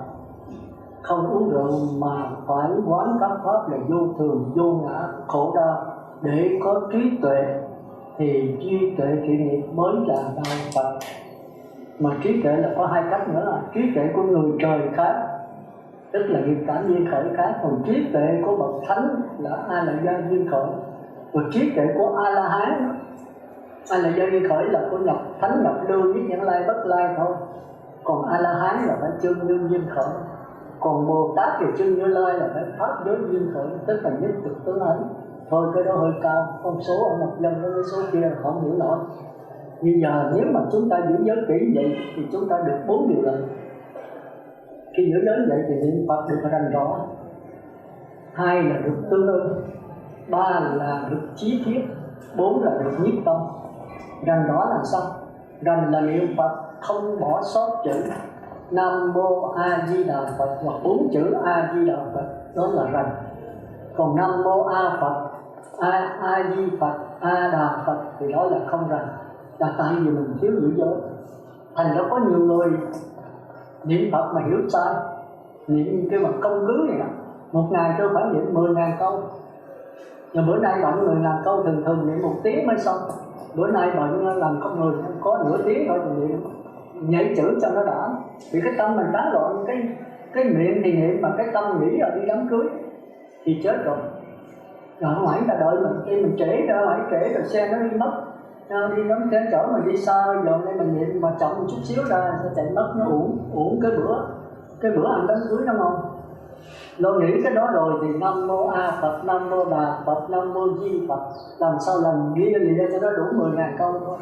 [SPEAKER 3] không uống rượu mà phải quán các pháp là vô thường, vô ngã, khổ đau. Để có trí tuệ thì trí tuệ thiện nghiệp mới là đạo Phật. Mà trí tuệ là có 2 cách nữa, là trí tuệ của người trời khác, tức là nghiệp cảm duyên khởi khác. Còn trí tuệ của bậc thánh là A Lại Gia duyên khởi. Còn trí tuệ của A La Hán, A Lại Gia duyên khởi là của nhập thánh, nhập lưu với những lai bất lai thôi. Còn A La Hán là phải chân như duyên khởi. Còn Bồ Tát thì chân Như Lai là phải pháp giới duyên khởi, tức là nhất thực tướng ấn. Thôi cái đó hơi cao, con số ở một dân với số kia là không hiểu nổi. Bây giờ nếu mà chúng ta giữ giới kỹ vậy thì chúng ta được 4 điều lệnh. Khi giữ giới vậy thì niệm Phật được rành rõ, 2 là được tương ưng, 3 là được chí thiết, 4 là được nhiếp tâm. Rành rõ là sao? Rành là niệm Phật không bỏ sót chữ Nam Mô A Di Đà Phật hoặc 4 chữ A Di Đà Phật, đó là rành. Còn Nam Mô A Phật, A Di Phật, A Đà Phật thì đó là không rành. Là tại vì mình thiếu giữ giới. Thành ra có nhiều người niệm Phật mà hiểu sai, niệm cái bằng công cứ này đó. Một ngày tôi phải niệm 10.000 câu. Nhưng bữa nay bận 10.000 câu, thường niệm 1 tiếng mới xong. Bữa nay bận làm không người có nửa tiếng thôi thì niệm nhảy chữ cho nó đã. Vì cái tâm mình tán loạn, cái miệng thì niệm mà cái tâm nghĩ rồi đi đám cưới thì chết rồi. Rồi không phải ta đợi mình, khi mình trễ ra phải trễ rồi xe nó đi mất. Đi đóng xe chở mình đi xa, giờ đây mình niệm mà chậm một chút xíu ra sẽ chạy mất, nó uổng cái bữa ăn đám cưới đúng không? Lo nghĩ cái đó rồi thì Nam Mô A Phật, Nam Mô Đà Phật, Nam Mô Di Phật, làm sao làm ghi ra cho nó đủ 10.000 câu thôi.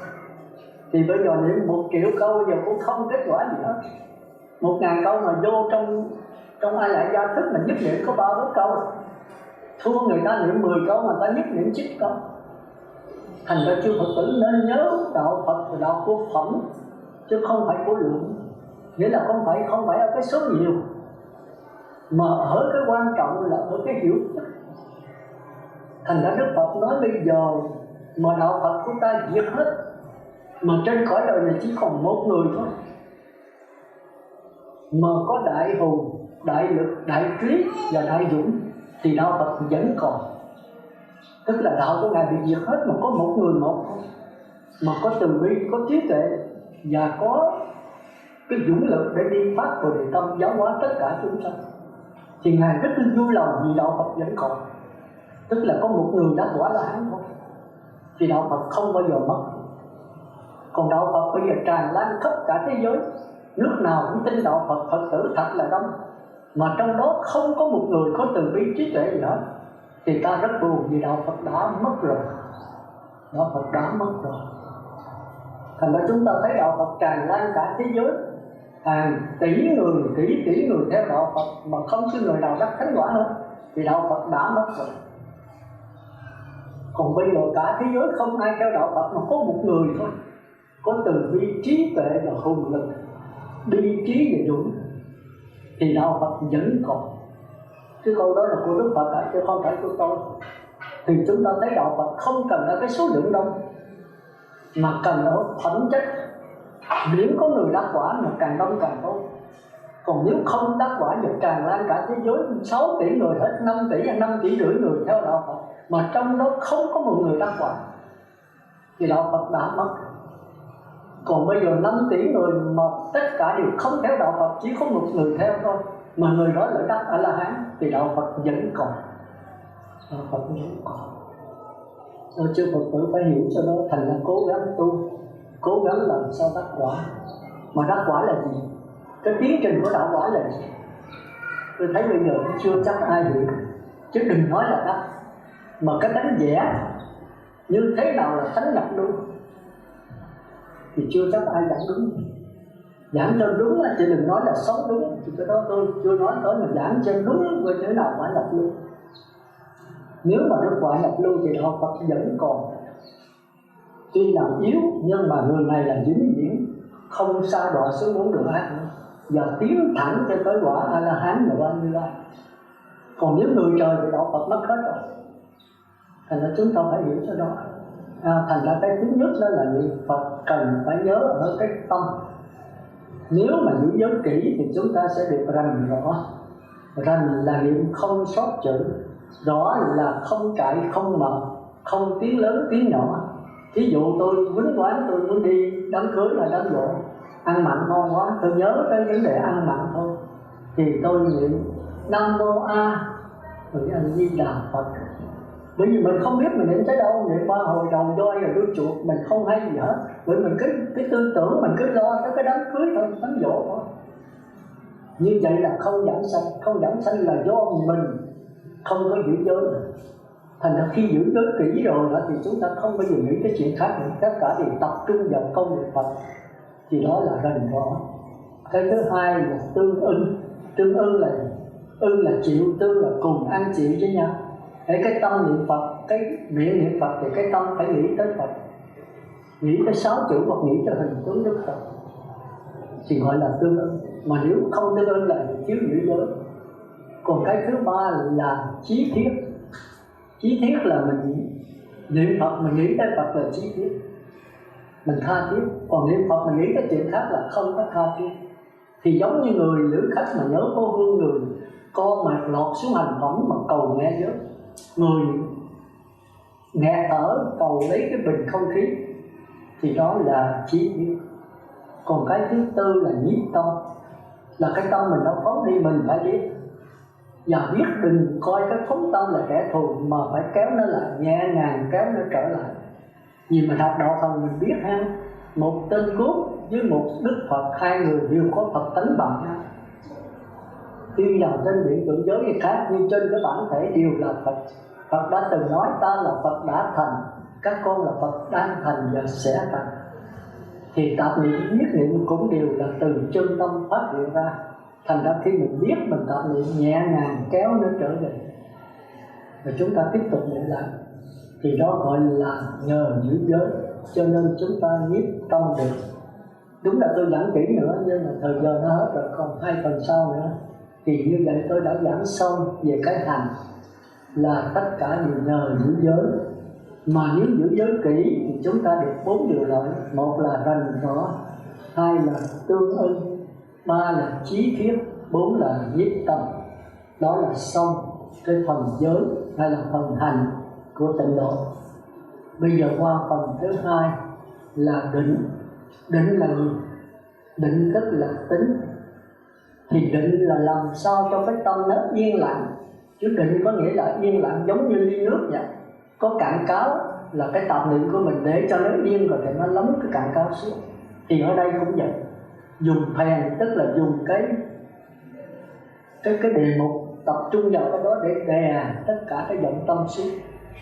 [SPEAKER 3] Thì bây giờ niệm 1 triệu câu giờ cũng không kết quả gì hết. 1.000 câu mà vô trong ai lại gia thức mình nhất niệm có 3-4 câu, thua người ta niệm 10 câu mà ta nhất niệm 9 câu. Thành ra chư Phật tử nên nhớ đạo Phật là đạo của phẩm chứ không phải của lượng. Nghĩa là không phải ở cái số nhiều, mà ở cái quan trọng là ở cái hiểu thức. Thành ra Đức Phật nói bây giờ mà đạo Phật của ta diệt hết, mà trên cõi đời này chỉ còn 1 người thôi, mà có đại hùng, đại lực, đại trí và đại dũng thì đạo Phật vẫn còn.
[SPEAKER 4] Tức là đạo của Ngài bị diệt hết mà có một người một thôi, mà có từ bi, có trí tuệ và có cái dũng lực để đi phát Bồ Đề Tâm giáo hóa tất cả chúng sanh, thì Ngài rất vui lòng vì đạo Phật vẫn còn. Tức là có một người đã quả là hắn thôi, thì đạo Phật không bao giờ mất. Còn đạo Phật bây giờ tràn lan khắp cả thế giới, nước nào cũng tin đạo Phật, Phật tử thật là đông, mà trong đó không có một người có từ bi trí tuệ gì hết, thì ta rất buồn vì đạo Phật đã mất rồi. Đạo Phật đã mất rồi. Thành ra chúng ta thấy đạo Phật tràn lan cả thế giới, hàng tỷ người theo đạo Phật mà không có người nào đắc thánh quả hết, thì đạo Phật đã mất rồi. Còn bây giờ cả thế giới không ai theo đạo Phật mà có một người thôi, có từ bi trí tuệ và hùng lực, bi trí và dũng, thì đạo Phật vẫn còn. Cái câu đó là của Đức Phật cả, chứ không phải của tôi. Thì chúng ta thấy đạo Phật không cần là cái số lượng đông, mà cần ở phẩm chất. Nếu có người đắc quả mà càng đông càng tốt. Còn nếu không đắc quả thì tràn lan cả thế giới 6 tỷ người hết, 5 tỷ hay 5 tỷ rưỡi người theo đạo Phật, mà trong đó không có một người đắc quả, thì đạo Phật đã mất. Còn bây giờ 5 tỷ người mà tất cả đều không theo đạo Phật, chỉ có một người theo thôi, mà người đó lại đắc A-la-hán, thì đạo Phật vẫn còn. Đạo Phật vẫn còn. Chứ Phật tử phải hiểu cho đó, thành là cố gắng tu, cố gắng làm sao đắc quả. Mà đắc quả là gì? Cái tiến trình của đạo quả là gì? Tôi thấy bây giờ cũng chưa chắc ai hiểu, chứ đừng nói là đắc. Mà cái đánh vẽ như thế nào là thánh nhập lưu thì chưa chắc ai giảng đúng. Giảng cho đúng chứ đừng nói là sống đúng. Thì cái đó tôi chưa nói tới, mà giảng cho đúng với thế nào phải nhập lưu. Nếu mà đức quả nhập lưu thì đạo Phật vẫn còn. Tuy làm yếu nhưng mà người này là vĩnh viễn, không sa đọa xuống bốn đường ác nữa, và tiến thẳng cho tới quả A-la-hán và Như Lai. Còn nếu người trời thì đạo Phật mất hết rồi. Thành ra chúng ta phải hiểu cho đó. Thành ra cái thứ nhất đó là niệm Phật cần phải nhớ ở cái tâm. Nếu mà giữ giới kỹ thì chúng ta sẽ được rành rõ. Rành là niệm không sót chữ, rõ là không cãi không mờ, không tiếng lớn tiếng nhỏ. Ví dụ tôi quýnh quán, tôi muốn đi đám cưới là đám dỗ, ăn mặn ngon quá, tôi nhớ tới vấn đề ăn mặn thôi, thì tôi niệm Nam Mô A rồi A Di Đà Phật. Bởi vì mình không biết mình niệm tới đâu, niệm ba hồi đầu voi rồi đuôi chuột, mình không hay gì hết. Bởi mình cái tư tưởng mình cứ lo tới cái đám cưới thôi, đám dỗ thôi. Như vậy là không giảng sanh. Không giảng sanh là do mình không có giữ giới. Thành ra khi giữ giới kỹ rồi đó, thì chúng ta không bao giờ nghĩ tới chuyện khác nữa. Tất cả đều tập trung vào công niệm Phật, thì đó là rành rõ. Cái thứ hai là tương ưng. Tương ưng là chịu, tương là cùng ăn chịu với nhau. Cái tâm niệm Phật, cái miệng niệm Phật thì cái tâm phải nghĩ tới Phật, nghĩ tới 6 chữ hoặc nghĩ tới hình tướng Đức Phật, thì gọi là tương ưng. Mà nếu không tương ưng là thiếu giữ giới. Còn cái thứ ba là chí thiết. Chí thiết là mình niệm Phật, mình nghĩ tới Phật là chí thiết, mình tha thiết. Còn niệm Phật mình nghĩ tới chuyện khác là không có tha thiết. Thì giống như người lữ khách mà nhớ cô hương người, con mà lọt xuống hành phẩm mà cầu nghe giới, người nghe thở cầu lấy cái bình không khí, thì đó là chí thiết. Còn cái thứ tư là nhiếp tâm, là cái tâm mình đâu phóng đi, mình phải biết. Và biết đừng coi cái phóng tâm là kẻ thù, mà phải kéo nó lại, nhẹ nhàng kéo nó trở lại. Vì mình học đạo thần mình biết ha, một tên cướp với một Đức Phật, hai người đều có Phật tánh bằng nhau. Tuy rằng trên biển tượng giới thì khác, nhưng trên cái bản thể đều là Phật. Phật đã từng nói ta là Phật đã thành, các con là Phật đang thành và sẽ thành. Thì tạp niệm biết niệm cũng đều là từ chân tâm phát hiện ra. Thành ra khi mình biết mình tạp niệm nhẹ nhàng kéo nó trở về, rồi chúng ta tiếp tục niệm lại, thì đó gọi là nhờ giữ giới. Cho nên chúng ta nhiếp tâm được. Đúng là tôi giảng kỹ nữa, nhưng mà thời giờ nó hết rồi, còn 2 phần sau nữa. Thì như vậy tôi đã giảng xong về cái hành, là tất cả đều nhờ giữ giới. Mà nếu giữ giới kỹ thì chúng ta được 4 điều lợi. Một là rành rõ, 2 là tương ưng, 3 là chí thiết, 4 là nhiếp tâm. Đó là xong cái phần giới hay là phần hành của tịnh độ. Bây giờ qua phần thứ hai là định. Định là gì? Định tức là tính. Thì định là làm sao cho cái tâm nó yên lặng. Chứ định có nghĩa là yên lặng giống như ly nước vậy. Có cạn cáo là cái tạp niệm của mình để cho nó yên rồi thì nó lắng cái cạn cáo xuống. Thì ở đây cũng vậy. Dùng phèn tức là dùng cái đề mục tập trung vào cái đó để đè tất cả cái vọng tâm xuống.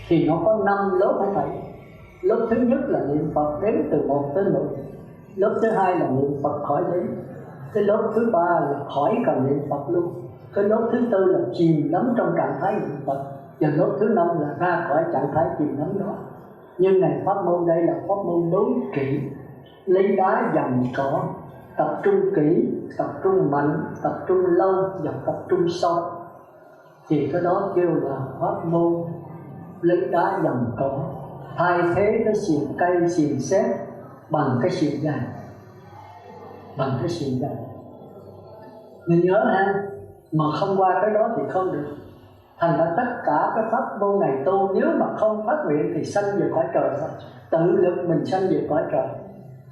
[SPEAKER 4] Thì nó có 5 lớp phải vậy. Lớp thứ nhất là niệm Phật đếm từ 1 tới 10. Lớp thứ hai là niệm Phật khỏi đếm. Cái lớp thứ ba là khỏi cần niệm Phật luôn. Cái lớp thứ tư là chìm đắm trong trạng thái niệm Phật. Và lớp thứ năm là ra khỏi trạng thái chìm đắm đó. Nhưng ngày pháp môn đây là pháp môn đối trị, lấy đá dầm cỏ, tập trung kỹ, tập trung mạnh, tập trung lâu và tập trung sâu. Thì cái đó kêu là pháp môn lấy đá dầm cỏ, thay thế cái xiềng cây xiềng sét bằng cái xiềng vàng. Bằng cái xiềng vàng. Nên nhớ ha, mà không qua cái đó thì không được. Thành ra tất cả cái pháp môn này tu nếu mà không phát nguyện thì sanh về cõi trời thôi. Tự lực mình sanh về cõi trời.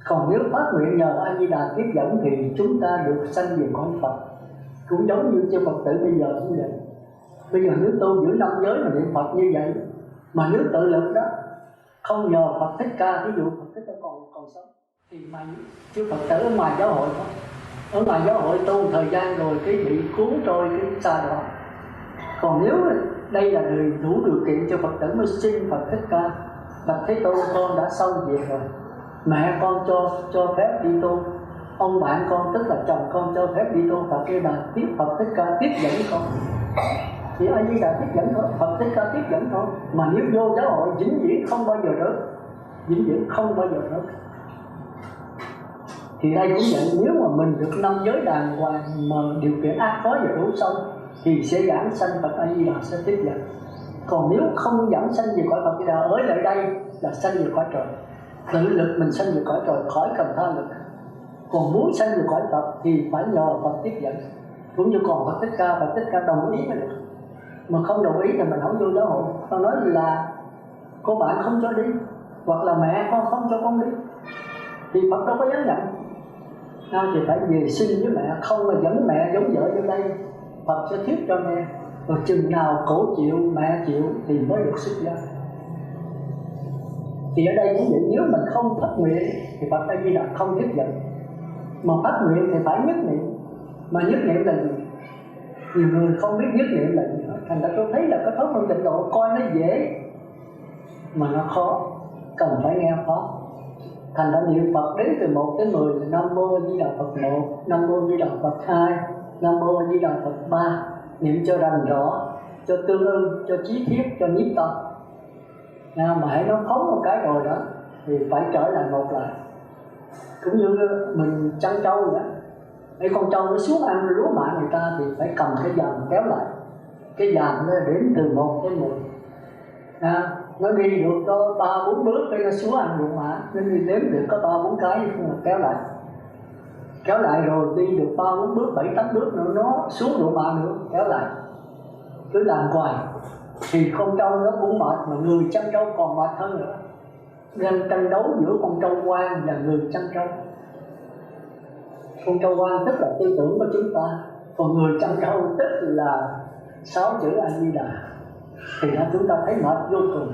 [SPEAKER 4] Còn nếu phát nguyện nhờ A Di Đà tiếp dẫn thì chúng ta được sanh về cõi Phật. Cũng giống như chư Phật tử bây giờ cũng vậy. Bây giờ nếu tu giữ 5 giới mà niệm Phật như vậy, mà nếu tự lực đó không nhờ Phật Thích Ca, ví dụ Phật Thích Ca còn sống thì mà chư Phật tử ở ngoài giáo hội thôi. Ở ngoài giáo hội tu thời gian rồi cái bị cuốn trôi cái xa đó. Còn nếu đây là người đủ điều kiện cho Phật tử mới xin Phật Thích Ca, Bạch Thế Tôn con đã xong việc rồi, mẹ con cho phép đi tu, ông bạn con tức là chồng con cho phép đi tu, Phật kêu là tiếp Phật Thích Ca tiếp dẫn con. Thì A Di Đà tiếp dẫn thôi, Phật Thích Ca tiếp dẫn thôi. Mà nếu vô giáo hội vĩnh viễn không bao giờ rớt, vĩnh viễn không bao giờ rớt. Thì đây cũng vậy, nếu mà mình được 5 giới đàng hoàng mà điều kiện ác khó và đủ xong thì sẽ giảng sanh Phật A Di Đà sẽ tiếp dẫn. Còn nếu không giảng sanh về cõi Phật A Di Đà, ở lại đây là sanh về cõi trời. Tự lực mình sanh về cõi trời khỏi cần tha lực. Còn muốn sanh về cõi Phật thì phải nhờ Phật tiếp dẫn. Cũng như còn Phật Thích Ca đồng ý mới được. Mà không đồng ý thì mình không vô giáo hội. Tao nói là cô bạn không cho đi, hoặc là mẹ con không cho con đi, thì Phật đâu có dám nhận. Thì phải về xin với mẹ, không mà dẫn mẹ giống vợ vô đây, Phật sẽ thuyết cho nghe. Rồi chừng nào cổ chịu, mẹ chịu thì mới được xuất gia. Thì ở đây cũng vậy, nếu mình không phát nguyện thì Phật A Di Đà không tiếp dẫn. Mà phát nguyện thì phải nhất niệm. Mà nhất niệm là gì? Nhiều người không biết nhất niệm là gì hết. Thành ra tôi thấy là cái pháp môn tịnh độ coi nó dễ mà nó khó, cần phải nghe pháp. Thành ra niệm Phật đến từ 1 tới 10 là Nam Mô A Di Đà Phật 1, Nam Mô A Di Đà Phật 2, Nam Mô A Di Đà Phật 3. Niệm cho rành rõ, cho tương ưng, cho chí thiết, cho nhiếp tâm. Mà hãy nó phóng một cái rồi đó thì phải trở lại một lại. Cũng như mình chăn trâu vậy đó. Cái con trâu nó xuống ăn lúa mạ người ta thì phải cầm cái dàn kéo lại. Cái dàn nó đến từ 1 tới 10. Nó đi được có 3-4 bước cái nó xuống ăn lúa mạ. Nó đi đếm được có 3-4 cái mà kéo lại. Kéo lại rồi đi được 3-4 bước, 7-8 bước nữa nó xuống lúa mạ nữa, kéo lại. Cứ làm hoài thì con trâu nó cũng mệt, mà người chăn trâu còn mệt hơn nữa. Nên tranh đấu giữa con trâu quan và người chăn trâu. Con trâu quan tức là tư tưởng của chúng ta, còn người chăn trâu tức là 6 chữ A Di Đà. Thì đó chúng ta thấy mệt vô cùng.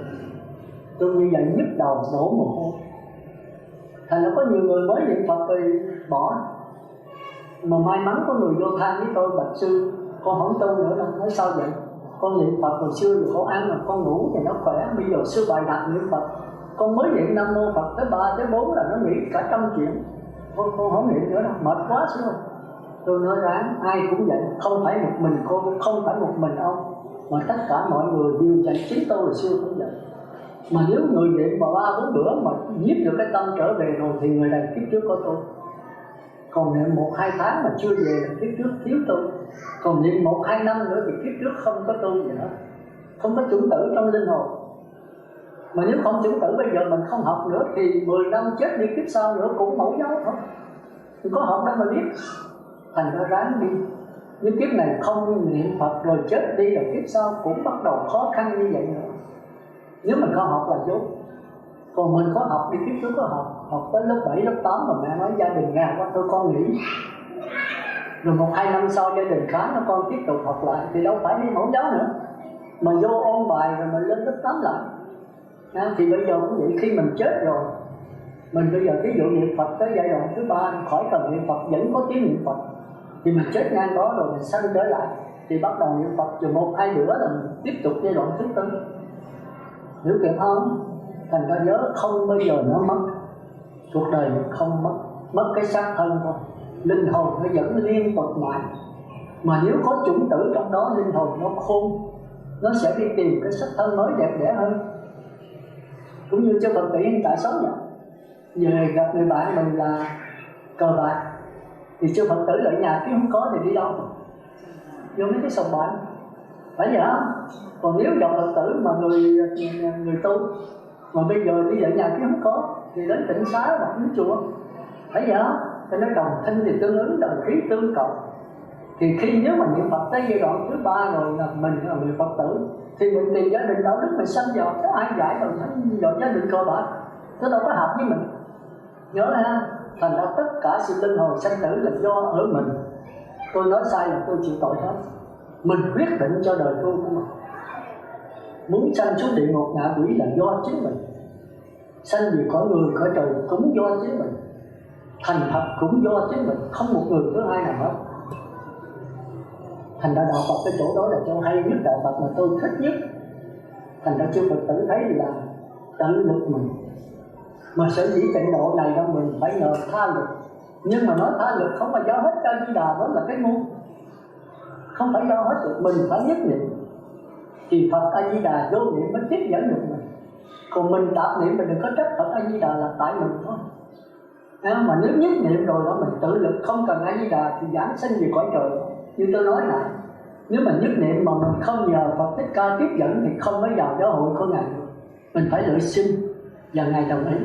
[SPEAKER 4] Tôi như vậy nhức đầu đổ mồ hôi. Thành ra có nhiều người mới niệm Phật thì bỏ. Mà may mắn có người vô than với tôi: bạch sư, con không tu nữa đâu. Nói sao vậy? Con niệm Phật hồi xưa thì con ăn mà con ngủ thì nó khỏe. Bây giờ sư bài đặt niệm Phật, con mới niệm Nam Mô Phật tới 3 tới 4 là nó nghĩ cả trăm chuyện. Con không niệm nữa đâu, mệt quá xíu. Tôi nói ráng, ai cũng vậy. Không phải một mình con, không phải một mình ông, mà tất cả mọi người đều chạy. Chính tôi hồi xưa cũng vậy. Mà nếu người niệm mà 3-4 bữa mà nhiếp được cái tâm trở về rồi thì người này kiếp trước có tôi. Còn niệm 1-2 tháng mà chưa về là kiếp trước thiếu tôi. Còn niệm 1-2 năm nữa thì kiếp trước không có tôi gì hết, không có chủng tử trong linh hồn. Mà nếu không chủng tử bây giờ mình không học nữa thì 10 năm chết đi kiếp sau nữa cũng mẫu dấu thôi, không có học đâu mà biết. Thành ra ráng đi. Nếu kiếp này không niệm Phật rồi chết đi là kiếp sau cũng bắt đầu khó khăn như vậy nữa. Nếu mình có học là dốt. Còn mình có học, đi kiếp trước có học tới lớp 7, lớp 8 mà mẹ nói gia đình nghèo quá thôi con nghỉ. Rồi 1-2 năm sau gia đình khá nó con tiếp tục học lại thì đâu phải đi mẫu giáo nữa, mà vô ôn bài rồi mình lên lớp 8 lại. Thì bây giờ cũng vậy, khi mình chết rồi, mình bây giờ ví dụ niệm Phật tới giai đoạn thứ 3 khỏi cần niệm Phật vẫn có tiếng niệm Phật, thì mình chết ngang đó rồi mình sanh trở lại thì bắt đầu niệm Phật, rồi 1-2 bữa là mình tiếp tục giai đoạn thứ 4. Hiểu kịp không? Thành ra nhớ không bao giờ nó mất, cuộc đời không mất cái xác thân thôi, linh hồn nó vẫn liên tục mãi. Mà nếu có chủng tử trong đó, linh hồn nó khôn, nó sẽ đi tìm cái xác thân mới đẹp đẽ hơn. Cũng như cho Phật tử hiện tại sống vậy, về gặp người bạn mình là cờ bạc thì chưa Phật tử lại nhà chứ không có thì đi đâu? Vô mấy cái sòng bạc, phải vậy không? Còn nếu gặp Phật tử mà người tu mà bây giờ đi lại nhà chứ không có thì đến tỉnh xá hoặc đến chùa, phải vậy không? Cho nên đồng thanh thì tương ứng, đồng khí tương cộng. Thì khi nếu mà niệm Phật tới giai đoạn thứ 3 rồi là mình là người Phật tử thì mình tìm gia đình đạo đức mình sanh vào, có ai giải đồng thanh vào gia đình cờ bạc, nó đâu có hợp với mình. Nhớ ha, thành ra tất cả sự linh hồn sanh tử là do ở mình. Tôi nói sai là tôi chịu tội hết. Mình quyết định cho đời tu của mình. Muốn sanh xuống địa ngục ngạ quỷ là do chính mình. Sanh về cõi người cõi trời cũng do chính mình. Thành Phật cũng do chính mình, không một người thứ hai nào hết. Thành ra đạo Phật cái chỗ đó là chỗ hay nhất, đạo Phật mà tôi thích nhất. Thành ra chư Phật tử thấy là tự lực mình. Mà sở dĩ tịnh độ này là mình phải nhờ tha lực. Nhưng mà nói tha lực không phải do hết cho Di Đà, đó là cái ngu. Không phải do hết được, mình phải nhất niệm. Thì Phật A Di Đà vô niệm mới tiếp dẫn được mình. Còn mình tạp niệm mình đừng có trách Phật A Di Đà là tại mình thôi. Mà nếu nhất niệm rồi đó mình tự lực không cần A Di Đà thì giảng sinh về cõi trời. Như tôi nói lại, nếu mà nhất niệm mà mình không nhờ Phật Thích Ca tiếp dẫn thì không mới vào giáo hội của Ngài được. Mình phải lựa xin và Ngài đồng ý.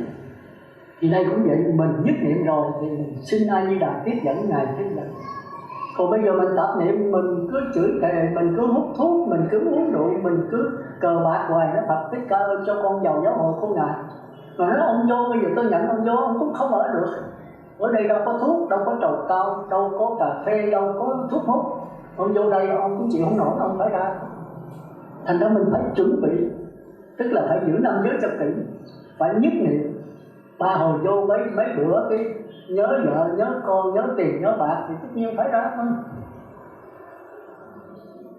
[SPEAKER 4] Thì đây cũng vậy, mình nhất niệm rồi thì mình xin A Di Đà tiếp dẫn, Ngài tiếp dẫn. Còn bây giờ mình tạp niệm, mình cứ chửi thề, mình cứ hút thuốc, mình cứ uống rượu, mình cứ cờ bạc hoài, nó Phật Thích Ca ơi cho con vào giáo hội của Ngài. Mà nói ông vô, bây giờ tôi nhận ông vô, ông cũng không ở được. Ở đây đâu có thuốc, đâu có trầu cao, đâu có cà phê, đâu có thuốc hút. Ông vô đây ông cũng chịu không nổi, ông phải ra. Thành ra mình phải chuẩn bị, tức là phải giữ 5 giới cho kỹ, phải nhất niệm. 3 hồi vô mấy bữa cái nhớ vợ, nhớ con, nhớ tiền, nhớ bạc thì tất nhiên phải ra thôi.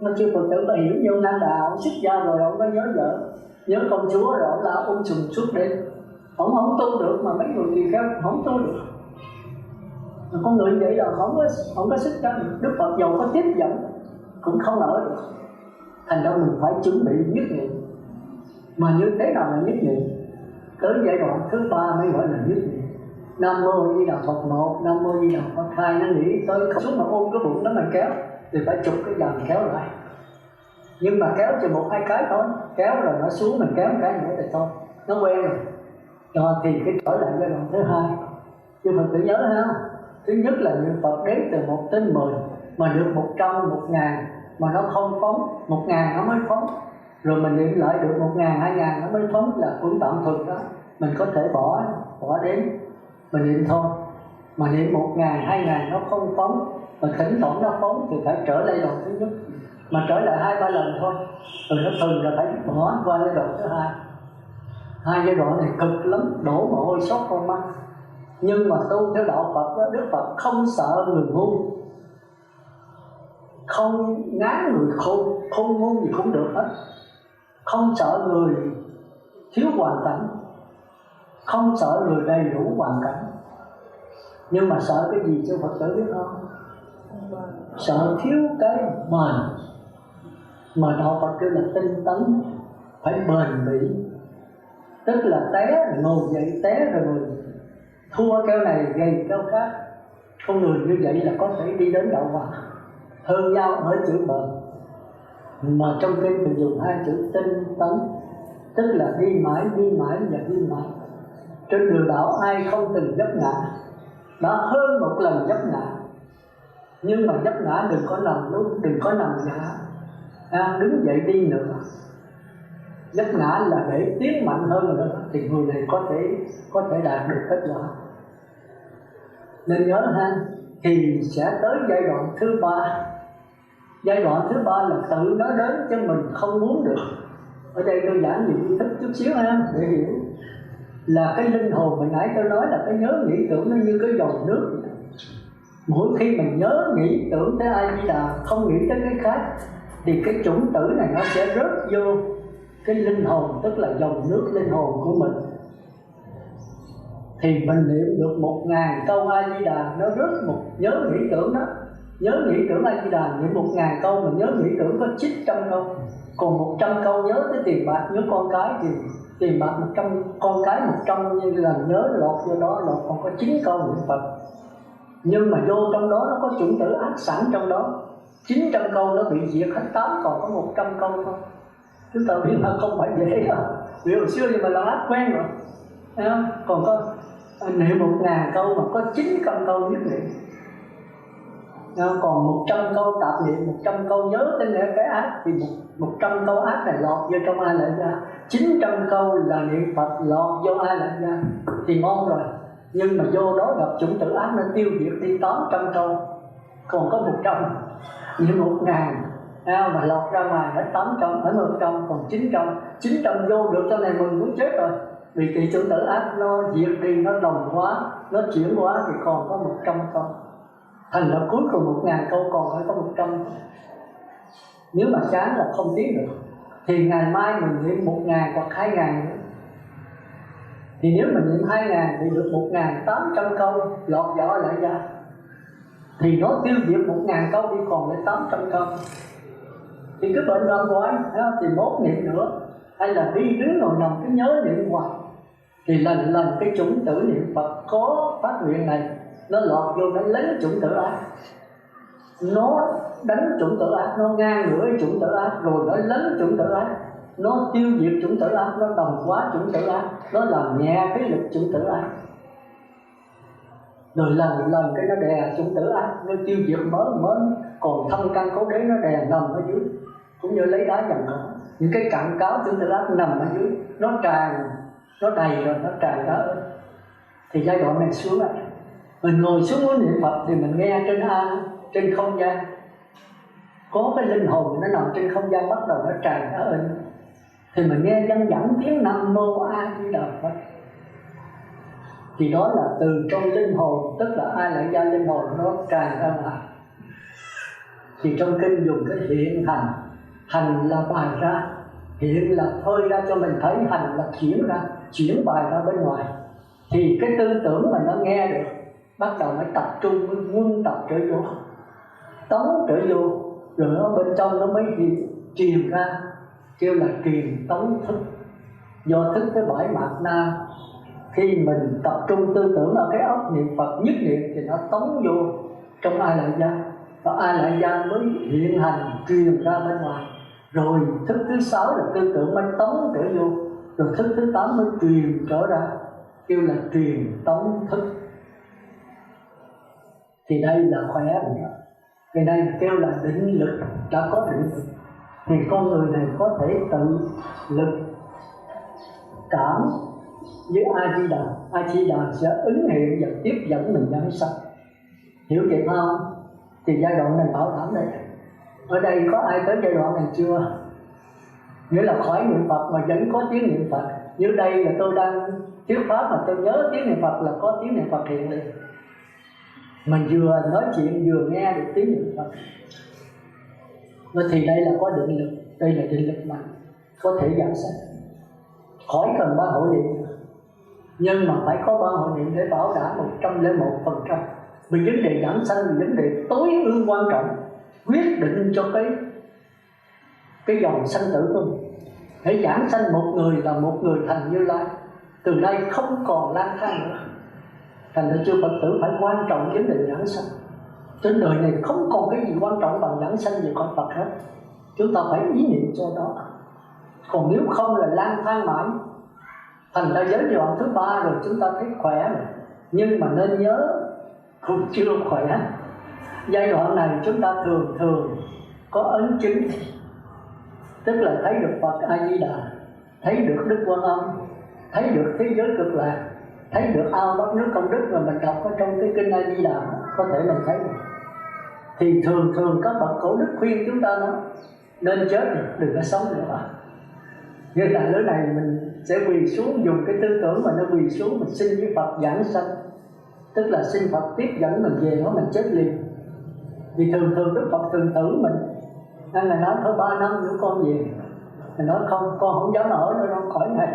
[SPEAKER 4] Nó chưa Phật tử mà hiểu vô Nam Đà, ông xuất gia rồi ông có nhớ vợ, nhớ công chúa rồi ông la ôm sùm suốt đêm. Ông không tu được mà mấy người thì khác không tu được. Con người vậy là không có sức ra được. Đức Phật giàu có tiếp dẫn cũng không ở được. Thành ra mình phải chuẩn bị nhất niệm. Mà như thế nào là nhất niệm? Tới giai đoạn thứ 3 mới gọi là nhất niệm. Nam mô Di Đà Phật 1, Nam mô Di Đà Phật 2. Nó nghĩ tới không xuống mà ôm cái bụng đó mà kéo thì phải chụp cái dàn kéo lại. Nhưng mà kéo chỉ 1-2 cái thôi, kéo rồi nó xuống mình kéo một cái nữa thì thôi, nó quen rồi. Thì cái trở lại giai đoạn thứ 2. Chứ Phật tử nhớ ha, thứ nhất là niệm Phật đếm từ 1 đến 10, mà được 100, 1000 mà nó không phóng, 1000 nó mới phóng. Rồi mình niệm lại được 1000, 2000 nó mới phóng, là cũng tạm thời đó. Mình có thể bỏ đếm, mình niệm thôi. Mà niệm 1000, 2000 nó không phóng, mà thỉnh thoảng nó phóng thì phải trở lại đoạn thứ nhất. Mà trở lại 2-3 lần thôi, rồi nó thường là phải bỏ qua giai đoạn thứ 2. 2 giai đoạn này cực lắm, đổ mồ hôi sót con mắt. Nhưng mà tu theo đạo Phật đó, Đức Phật không sợ người ngu, không ngán người khôn ngu gì cũng được hết. Không sợ người thiếu hoàn cảnh, không sợ người đầy đủ hoàn cảnh. Nhưng mà sợ cái gì cho Phật tử biết không? Sợ thiếu cái bền. Mà đạo Phật kêu là tinh tấn, phải bền bỉ. Tức là té ngồi dậy, té rồi người thua keo này gầy keo khác. Con người như vậy là có thể đi đến đạo Phật. Hơn nhau ở chữ bền. Mà trong kinh mình dùng 2 chữ tinh tấn, tức là đi mãi và đi mãi. Trên đường đạo ai không từng vấp ngã, đã hơn một lần vấp ngã. Nhưng mà vấp ngã đừng có nằm luôn, đừng có nằm ngã, đứng dậy đi nữa. Vấp ngã là để tiến mạnh hơn nữa thì người này có thể đạt được kết quả. Nên nhớ ha, thì sẽ tới giai đoạn thứ ba. Giai đoạn thứ ba là tự nó đến chứ mình không muốn được. Ở đây tôi giảng về tri thức chút xíu ha, để hiểu là cái linh hồn hồi nãy tôi nói là cái nhớ nghĩ tưởng nó như cái dòng nước. Mỗi khi mình nhớ nghĩ tưởng tới A Di Đà, không nghĩ tới cái khác, thì cái chủng tử này nó sẽ rớt vô cái linh hồn, tức là dòng nước linh hồn của mình. Thì mình niệm được 1000 câu A Di Đà, nó rớt một nhớ nghĩ tưởng đó. Nhớ nghĩ tưởng A Di Đà niệm 1000 câu, mình nhớ nghĩ tưởng có 900 câu. Còn 100 câu nhớ tới tiền bạc, nhớ con cái thì tiền bạc 100, con cái 100 như là nhớ lọt vô đó, lọt còn có 9 câu niệm Phật. Nhưng mà vô trong đó nó có chủng tử ác sẵn trong đó, 900 câu nó bị diệt hết 8, còn có 100 câu thôi. Chúng ta biết là không phải dễ đâu, vì hồi xưa thì mà là ác quen rồi. Còn có niệm 1000 câu mà có 900 câu nhất niệm. Còn 100 câu tạp niệm, 100 câu nhớ tới cái ác, thì 100 câu ác này lọt vô trong A Lại Gia, 900 câu là niệm Phật lọt vô A Lại Gia thì ngon rồi. Nhưng mà vô đó gặp chủng tử ác nó tiêu diệt đi 800 câu, còn có 100, niệm 1000 mà lọt ra ngoài hết 800, hết 100, còn 900 vô được cho này mình muốn chết rồi. Vì cái chủng tử ác nó diệt đi, nó đồng hóa, nó chuyển hóa thì còn có 100 câu. Thành ra cuối cùng 1000 câu còn phải có 100. Nếu mà chán là không tiến được, thì ngày mai mình niệm 1000 hoặc 2000 nữa. Thì nếu mình niệm 2000 thì được 1800 câu lọt vào Lại Gia. Thì nó tiêu diệt 1000 câu đi còn lại 800 câu. Thì cứ bệnh răng hoài, thì mốt niệm nữa. Hay là đi đứng ngồi nằm cứ nhớ niệm hoài. Thì lần cái chủng tử niệm Phật có phát nguyện này, nó lọt vô, nó lấy chủng tử ác, nó đánh chủng tử ác, nó ngang ngửa chủng tử ác, rồi nó lấy chủng tử ác, nó tiêu diệt chủng tử ác, nó đồng hóa chủng tử ác, nó làm nhẹ cái lực chủng tử ác. Rồi lần cái nó đè chủng tử ác, nó tiêu diệt mới còn thâm căn cố đế nó đè nằm ở dưới, cũng như lấy đá dầm đó. Những cái cặn cáo chủng tử ác nằm ở dưới, nó tràn, nó đầy rồi nó tràn ra. Thì giai đoạn này xuống lại, mình ngồi xuống muốn niệm Phật thì mình nghe trên không gian có cái linh hồn nó nằm trên không gian, bắt đầu nó tràn ra ơn. Thì mình nghe dân dẫn tiếng Nam Mô A Di Đà Phật, thì đó là từ trong linh hồn, tức là A Lại Gia linh hồn nó tràn ra ngoài. Thì trong kinh dùng cái hiện hành là bài ra, hiện là phơi ra cho mình thấy, hành là chuyển bài ra bên ngoài. Thì cái tư tưởng mà nó nghe được, bắt đầu mới tập trung, mới quân tập trở vô, tống trở vô, rồi ở bên trong nó mới truyền ra, kêu là truyền tống thức. Do thức cái bãi mạt na, khi mình tập trung tư tưởng ở cái óc niệm Phật nhất niệm thì nó tống vô trong A Lại Gia, và A Lại Gia mới hiện hành truyền ra bên ngoài. Rồi thức thứ 6 là tư tưởng mới tống trở vô, rồi thức thứ 8 mới truyền trở ra, kêu là truyền tống thức. Thì đây là khỏe rồi đó. Cái đây kêu là định lực, đã có định lực thì con người này có thể tự lực cảm với A Di Đà. A Di Đà sẽ ứng hiện và tiếp dẫn mình giảng sanh. Hiểu kịp không? Thì giai đoạn này bảo đảm đây. Ở đây có ai tới giai đoạn này chưa? Nghĩa là khỏi niệm Phật mà vẫn có tiếng niệm Phật. Như đây là tôi đang thuyết pháp mà tôi nhớ tiếng niệm Phật là có tiếng niệm Phật hiện lên. Mình vừa nói chuyện vừa nghe được tiếng niệm Phật. Thì đây là có định lực, đây là định lực mạnh, có thể giảng sanh. Khỏi cần ba hội niệm, nhưng mà phải có ba hội niệm để bảo đảm 101%. Vì vấn đề giảng sanh là vấn đề tối ưu quan trọng, quyết định cho cái dòng sanh tử của mình. Hãy giảng sanh một người là một người thành Như Lai, từ đây không còn lang thang nữa. Thành ra chư Phật tử phải quan trọng vấn đề giảng sanh. Trên đời này không còn cái gì quan trọng bằng giảng sanh về con Phật hết. Chúng ta phải ý niệm cho đó. Còn nếu không là lang thang mãi. Thành ra giới đoạn thứ 3 rồi chúng ta thấy khỏe rồi, nhưng mà nên nhớ cũng chưa khỏe. Giai đoạn này chúng ta thường có ấn chứng, tức là thấy được Phật A Di Đà, thấy được Đức Quan Âm, thấy được thế giới cực lạc, thấy được ao bát nước công đức mà mình đọc ở trong cái kinh A Di Đà, có thể mình thấy được. Thì thường thường các bậc cổ đức khuyên chúng ta nói nên chết rồi, đừng có sống nữa. Như tại lứa này mình sẽ quỳ xuống, dùng cái tư tưởng mà nó quỳ xuống, mình xin với Phật giảng sanh, tức là xin Phật tiếp dẫn mình về đó, mình chết liền. Vì thường thường Đức Phật thường tưởng mình, nên là nói thôi 3 năm nữa con về. Mình nói không, con không dám ở nữa trong cõi này,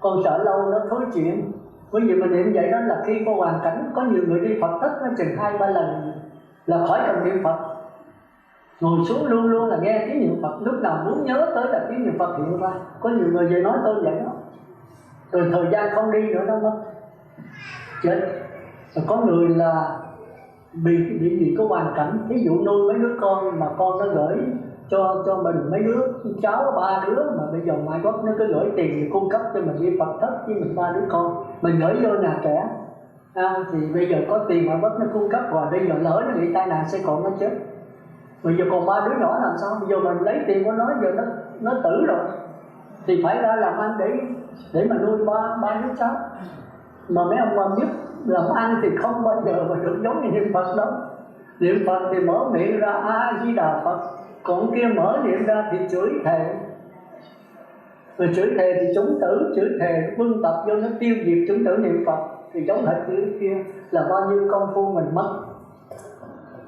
[SPEAKER 4] con sợ lâu nó thối chuyện. Bởi vì mình niệm vậy đó là khi có hoàn cảnh, có nhiều người đi Phật thất nó chừng 2-3 lần là khỏi cần niệm Phật, ngồi xuống luôn luôn là nghe tiếng niệm Phật, lúc nào muốn nhớ tới là tiếng niệm Phật hiện ra. Có nhiều người về nói tôi vậy đó, rồi thời gian không đi nữa nó mất chết. Rồi có người là bị có hoàn cảnh, ví dụ nuôi mấy đứa con mà con nó gửi cho mình mấy đứa cháu 3 đứa, mà bây giờ mai quốc nó cứ gửi tiền để cung cấp cho mình đi Phật thất với mình 3 đứa con, mình gửi vô nhà trẻ. Thì bây giờ có tiền mà quốc nó cung cấp rồi, bây giờ lỡ nó bị tai nạn xe cộ nó chết, bây giờ còn 3 đứa nhỏ làm sao? Bây giờ mình lấy tiền của nó, giờ nó tử rồi thì phải ra làm ăn để mà nuôi ba đứa cháu. Mà mấy ông quan biết làm ăn thì không bao giờ mà được giống như niệm Phật đâu. Niệm Phật thì mở miệng ra A Di Đà Phật, còn kia mở miệng ra thì chửi thề. Rồi chửi thề thì chúng tử, chửi thề quân tập vô nó tiêu diệt chúng tử niệm Phật, thì giống hệt chữ kia là bao nhiêu công phu mình mất.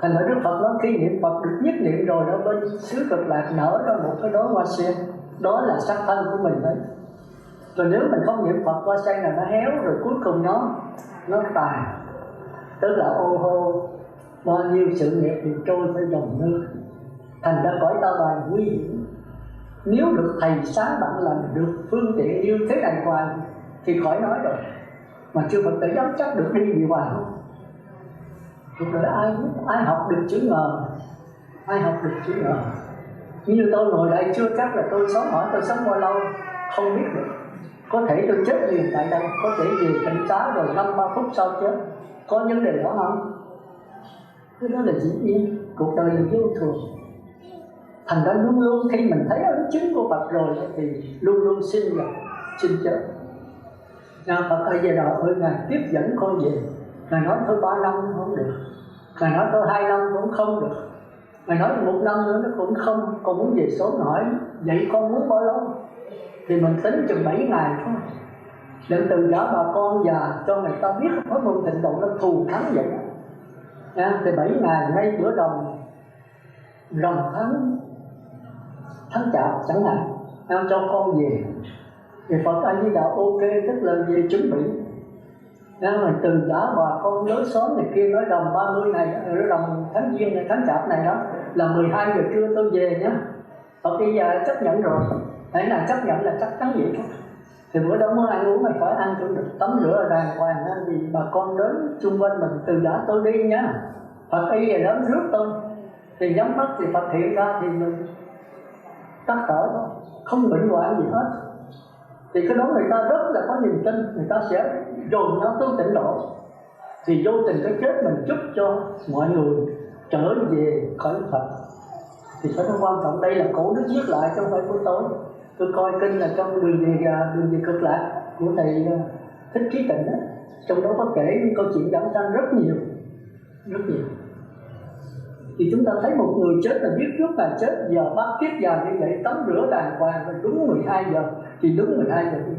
[SPEAKER 4] Thành ra Đức Phật nói khi niệm Phật được nhất niệm rồi đó, bên xứ cực lạc nở ra một cái đóa hoa sen, đó là sắc thân của mình đấy. Rồi nếu mình không niệm Phật, hoa sen là nó héo, rồi cuối cùng nó tàn, tức là ô hô, bao nhiêu sự nghiệp thì trôi theo dòng nước. Thành ra cõi ta bà nguy hiểm. Nếu được thầy sáng bạn làm được phương tiện như thế này hoài thì khỏi nói rồi. Mà chưa Phật tử dám chắc được đi gì hoài không? Cuộc đời ai học được chữ ngờ, ai học được chữ ngờ. Như tôi ngồi đây chưa chắc là tôi sống, hỏi tôi sống bao lâu không biết được. Có thể tôi chết liền tại đây, có thể về tỉnh xá rồi 5-3 phút sau chết. Có vấn đề đó không? Cái đó là dĩ nhiên, cuộc đời là vô thường. Thành ra luôn luôn khi mình thấy ấn chứng của Phật rồi thì luôn luôn xin chết. Phật ơi về đạo ơi, Ngài tiếp dẫn con về. Ngài nói thôi 3 năm không được, Ngài nói thôi 2 năm cũng không được, Ngài nói 1 năm nữa nó cũng không. Con muốn về sớm hỏi, vậy con muốn bao lâu? Thì mình tính chừng 7 ngày thôi, để từ đó bà con già cho người ta biết có môn Tịnh Độ nó thù thắng vậy. Thì 7 ngày ngay bữa rằm tháng Chạp chẳng hạn, cho con về. Thì Phật A Di Đà ok, tức là về chuẩn bị. Mà từ đã bà con lối xóm này kia nói rằm 30 này, rằm tháng Giêng này, tháng Chạp này đó là 12 giờ trưa tôi về nhé. Phật bây giờ chấp nhận rồi, hãy là chấp nhận là chắc chắn vậy thôi. Thì bữa đó muốn ăn uống mình phải ăn cho được, tắm rửa đàng hoàng, vì bà con đến chung quanh mình. Từ đã tôi đi nhá, Phật y về đến rước tôi, thì nhắm mắt thì Phật hiện ra thì mình tắt thở thôi, không bệnh hoạn gì hết. Thì cái đó người ta rất là có niềm tin, người ta sẽ dồn nó tu Tịnh Độ. Thì vô tình cái chết mình chúc cho mọi người trở về khỏi Phật. Thì cái đó quan trọng, đây là cổ đức viết lại chứ không phải của tôi. Tôi coi kinh là trong đường về cực lạc của thầy Thích Trí Tịnh đó, trong đó có kể những câu chuyện giảng sanh rất nhiều. Thì chúng ta thấy một người chết là biết trước là chết, giờ bắt kiết giờ như vậy, tắm rửa đàng hoàng rồi đúng 12 giờ thì đúng 12 giờ đi.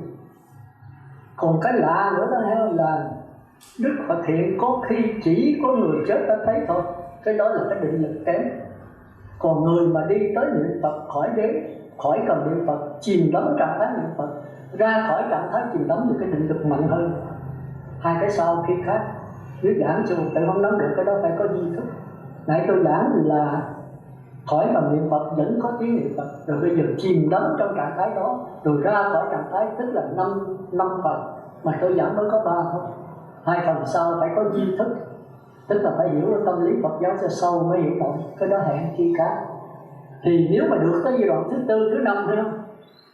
[SPEAKER 4] Còn cái lạ nữa đó là Đức Phật hiện có khi chỉ có người chết ta thấy thôi, cái đó là cái định lực kém. Còn người mà đi tới niệm Phật khỏi cần niệm Phật, chìm đắm trạng thái niệm Phật, ra khỏi trạng thái chìm đắm thì cái định lực mạnh hơn. Hai cái sau khi khác. Nếu giảng cho một tự không nắm được cái đó phải có duy thức. Nãy tôi giảng là khỏi cần niệm Phật vẫn có tiếng niệm Phật, rồi bây giờ chìm đắm trong trạng thái đó, rồi ra khỏi trạng thái, tức là 5 phần, mà tôi giảng mới có 3 thôi. 2 phần sau phải có duy thức, tức là phải hiểu tâm lý Phật giáo cho sâu mới hiểu nổi. Cái đó hẹn chi khác. Thì nếu mà được tới giai đoạn thứ 4, thứ 5 nữa,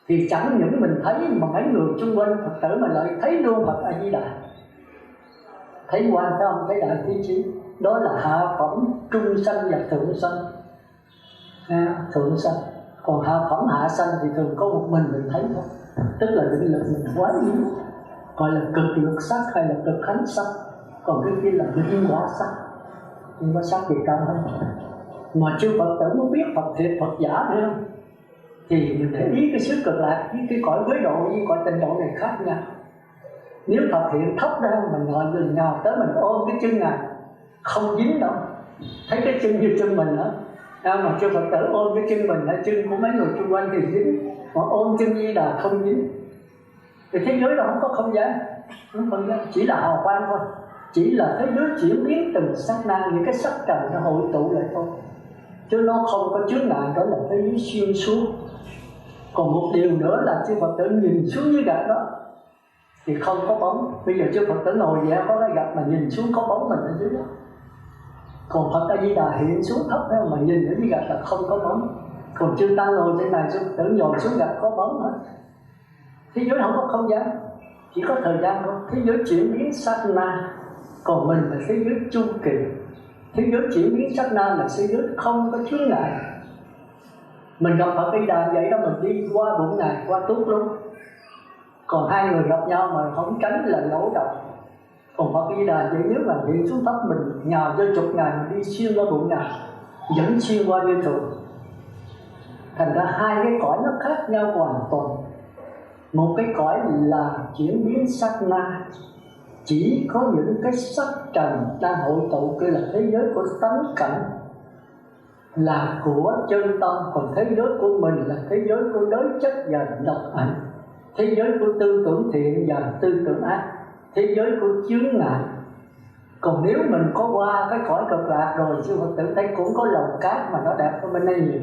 [SPEAKER 4] thì chẳng những mình thấy mà mấy người xung quanh Phật tử mà lại thấy luôn Phật A Di Đà. Thấy quan phải không? Thấy đại thế chí. Đó là hạ phẩm, trung sanh và thượng sanh. Thượng sanh. Còn hạ phẩm hạ sanh thì thường có một mình thấy thôi. tức là định lực mình quá yếu, gọi là cực lực sắc hay là cực khánh sắc. Còn cái kia là định hóa sắc, nhưng có sắc gì cao hơn. Mà chư Phật tử muốn biết Phật thiệt Phật giả nữa không, thì mình để ý cái xứ cực lạc với cái cõi quế độ với cõi tịnh độ này khác nhau. Nếu Phật hiện thấp ra mình ngồi gần nhào tới mình ôm cái chân Ngài không dính đâu, thấy cái chân như chân mình đó. Mà chư Phật tử ôm cái chân mình là chân của mấy người xung quanh thì dính, mà ôm chân Di Đà không dính. Thì thế giới đó không có không gian, chỉ là hào quang thôi, chỉ là thế giới chuyển biến từng sát na, những cái sắc trần nó hội tụ lại thôi, chứ nó không có chướng ngại, đó là thế giới xuyên suốt. Còn một điều nữa là chư Phật tử nhìn xuống dưới gạch đó thì không có bóng. Bây giờ chư Phật tử ngồi vậy có cái gạch mà nhìn xuống có bóng mình ở dưới đó. Còn Phật A Di Đà hiện xuống thấp đó mà nhìn ở dưới gạch là không có bóng. Còn chư Tăng ngồi trên này chư Phật tử ngồi xuống gạch có bóng hết. Thế giới không có không gian, chỉ có thời gian thôi. Thế giới chuyển biến sát na, còn mình là thế giới chu kỳ. Thế giới chuyển biến sát na là thế giới không có chướng ngại. Mình gặp Phật A Di Đà vậy đó, mình đi qua bụng Ngài, qua tốt luôn. Còn hai người gặp nhau mà không tránh là lỗ đầu. Còn Phật A Di Đà vậy nếu mà hiện xuống thấp mình nhào vô chục Ngài, mình đi xuyên qua bụng Ngài, vẫn xuyên qua vô trụ. Thành ra hai cái cõi nó khác nhau hoàn toàn. Một cái cõi là chuyển biến sát na, chỉ có những cái sắc trần đang hội tụ, kia là thế giới của tánh cảnh, là của chân tâm. Còn thế giới của mình là thế giới của đới chất và độc ảnh, thế giới của tư tưởng thiện và tư tưởng ác, thế giới của chướng ngại. Còn nếu mình có qua cái cõi cực lạc rồi, sư Phật tử thấy cũng có lồng cát mà nó đẹp hơn bên đây nhiều.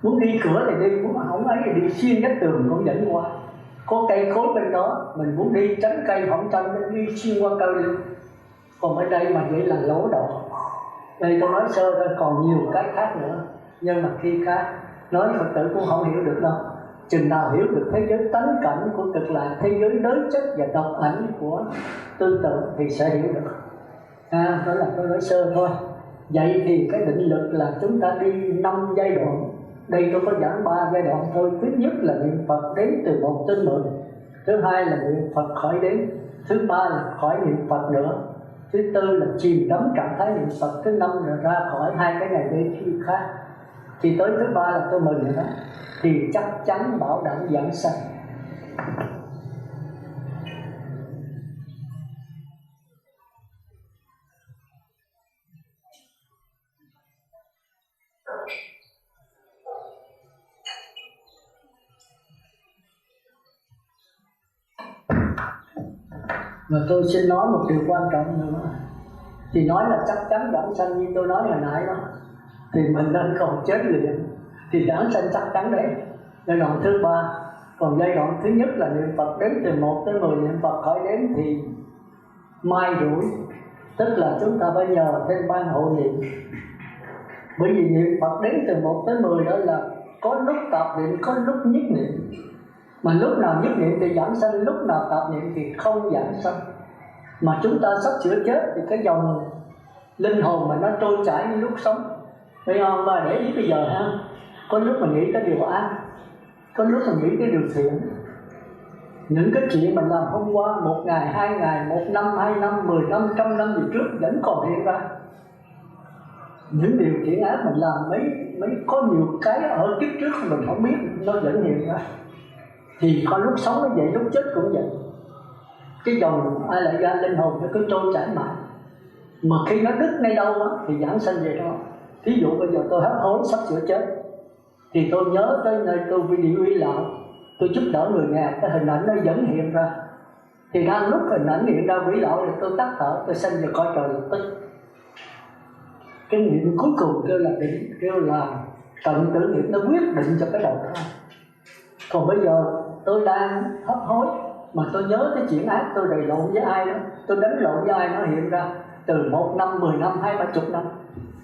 [SPEAKER 4] Muốn đi cửa thì đi, muốn không ấy thì đi xuyên vách tường cũng dẫn qua. Có cây cối bên đó, mình muốn đi tránh cây không tránh, đi xuyên qua cây luôn. Còn ở đây mà vậy là lỗ độ. Đây tôi nói sơ thôi, còn nhiều cái khác nữa, nhưng mà khi khác nói Phật tử cũng không hiểu được đâu. Chừng nào hiểu được thế giới tánh cảnh của cực lạc, thế giới đới chất và độc ảnh của tư tưởng thì sẽ hiểu được. Đó là tôi nói sơ thôi. Vậy thì cái định lực là chúng ta đi 5 giai đoạn. Đây tôi có giảng 3 giai đoạn thôi. Thứ nhất là niệm Phật đếm từ 1 đến 10. Thứ hai là niệm Phật khỏi đếm. Thứ ba là khỏi niệm Phật nữa. Thứ tư là chìm đắm trạng thái niệm Phật. Thứ năm là ra khỏi hai cái này đi khi khác. Thì tới thứ ba là tôi mừng rồi đó, thì chắc chắn bảo đảm giảng sanh. Và tôi xin nói một điều quan trọng nữa. Thì nói là chắc chắn giảng sanh như tôi nói hồi nãy đó, thì mình nên còn chết liền thì giảng sanh chắc chắn đấy. Giai đoạn thứ ba. Còn giai đoạn thứ nhất là niệm Phật đếm từ 1 tới 10, niệm Phật khỏi đếm thì mai rủi. Tức là chúng ta phải nhờ thêm ban hộ niệm. Bởi vì niệm Phật đếm từ 1 tới 10 đó là có lúc tập niệm, có lúc nhất niệm. Mà lúc nào nhất niệm thì giảng sanh, lúc nào tập niệm thì không giảng sanh. Mà chúng ta sắp sửa chết thì cái dòng linh hồn mà nó trôi chảy như lúc sống. Bây giờ mà để ý bây giờ ha, có lúc mình nghĩ cái điều ác, có lúc mình nghĩ cái điều thiện. Những cái chuyện mình làm hôm qua, 1 ngày, 2 ngày, 1 năm, 2 năm, 10 năm, 100 năm gì trước vẫn còn hiện ra. Những điều thiện ác mình làm mấy có nhiều cái ở kiếp trước mình không biết, nó vẫn hiện ra. Thì có lúc sống nó vậy, lúc chết cũng vậy. Cái dòng ai lại ra linh hồn nó cứ trôi chảy mãi. Mà khi nó đứt ngay đâu đó thì giảng sanh về đó. Thí dụ bây giờ tôi hấp hối sắp sửa chết, thì tôi nhớ tới nơi tôi video uy lão, tôi giúp đỡ người nghèo, cái hình ảnh nó vẫn hiện ra. Thì đang lúc hình ảnh hiện ra quỷ lão thì tôi tắt thở, tôi sanh về cõi trời lập tức. Cái niệm cuối cùng kêu là định, kêu là tận tử niệm, nó quyết định cho cái đầu thai. Còn bây giờ tôi đang hấp hối mà tôi nhớ cái chuyện ác tôi đầy lộn với ai đó, tôi đánh lộn với ai nó hiện ra từ 1 năm, 10 năm, 20, 30 năm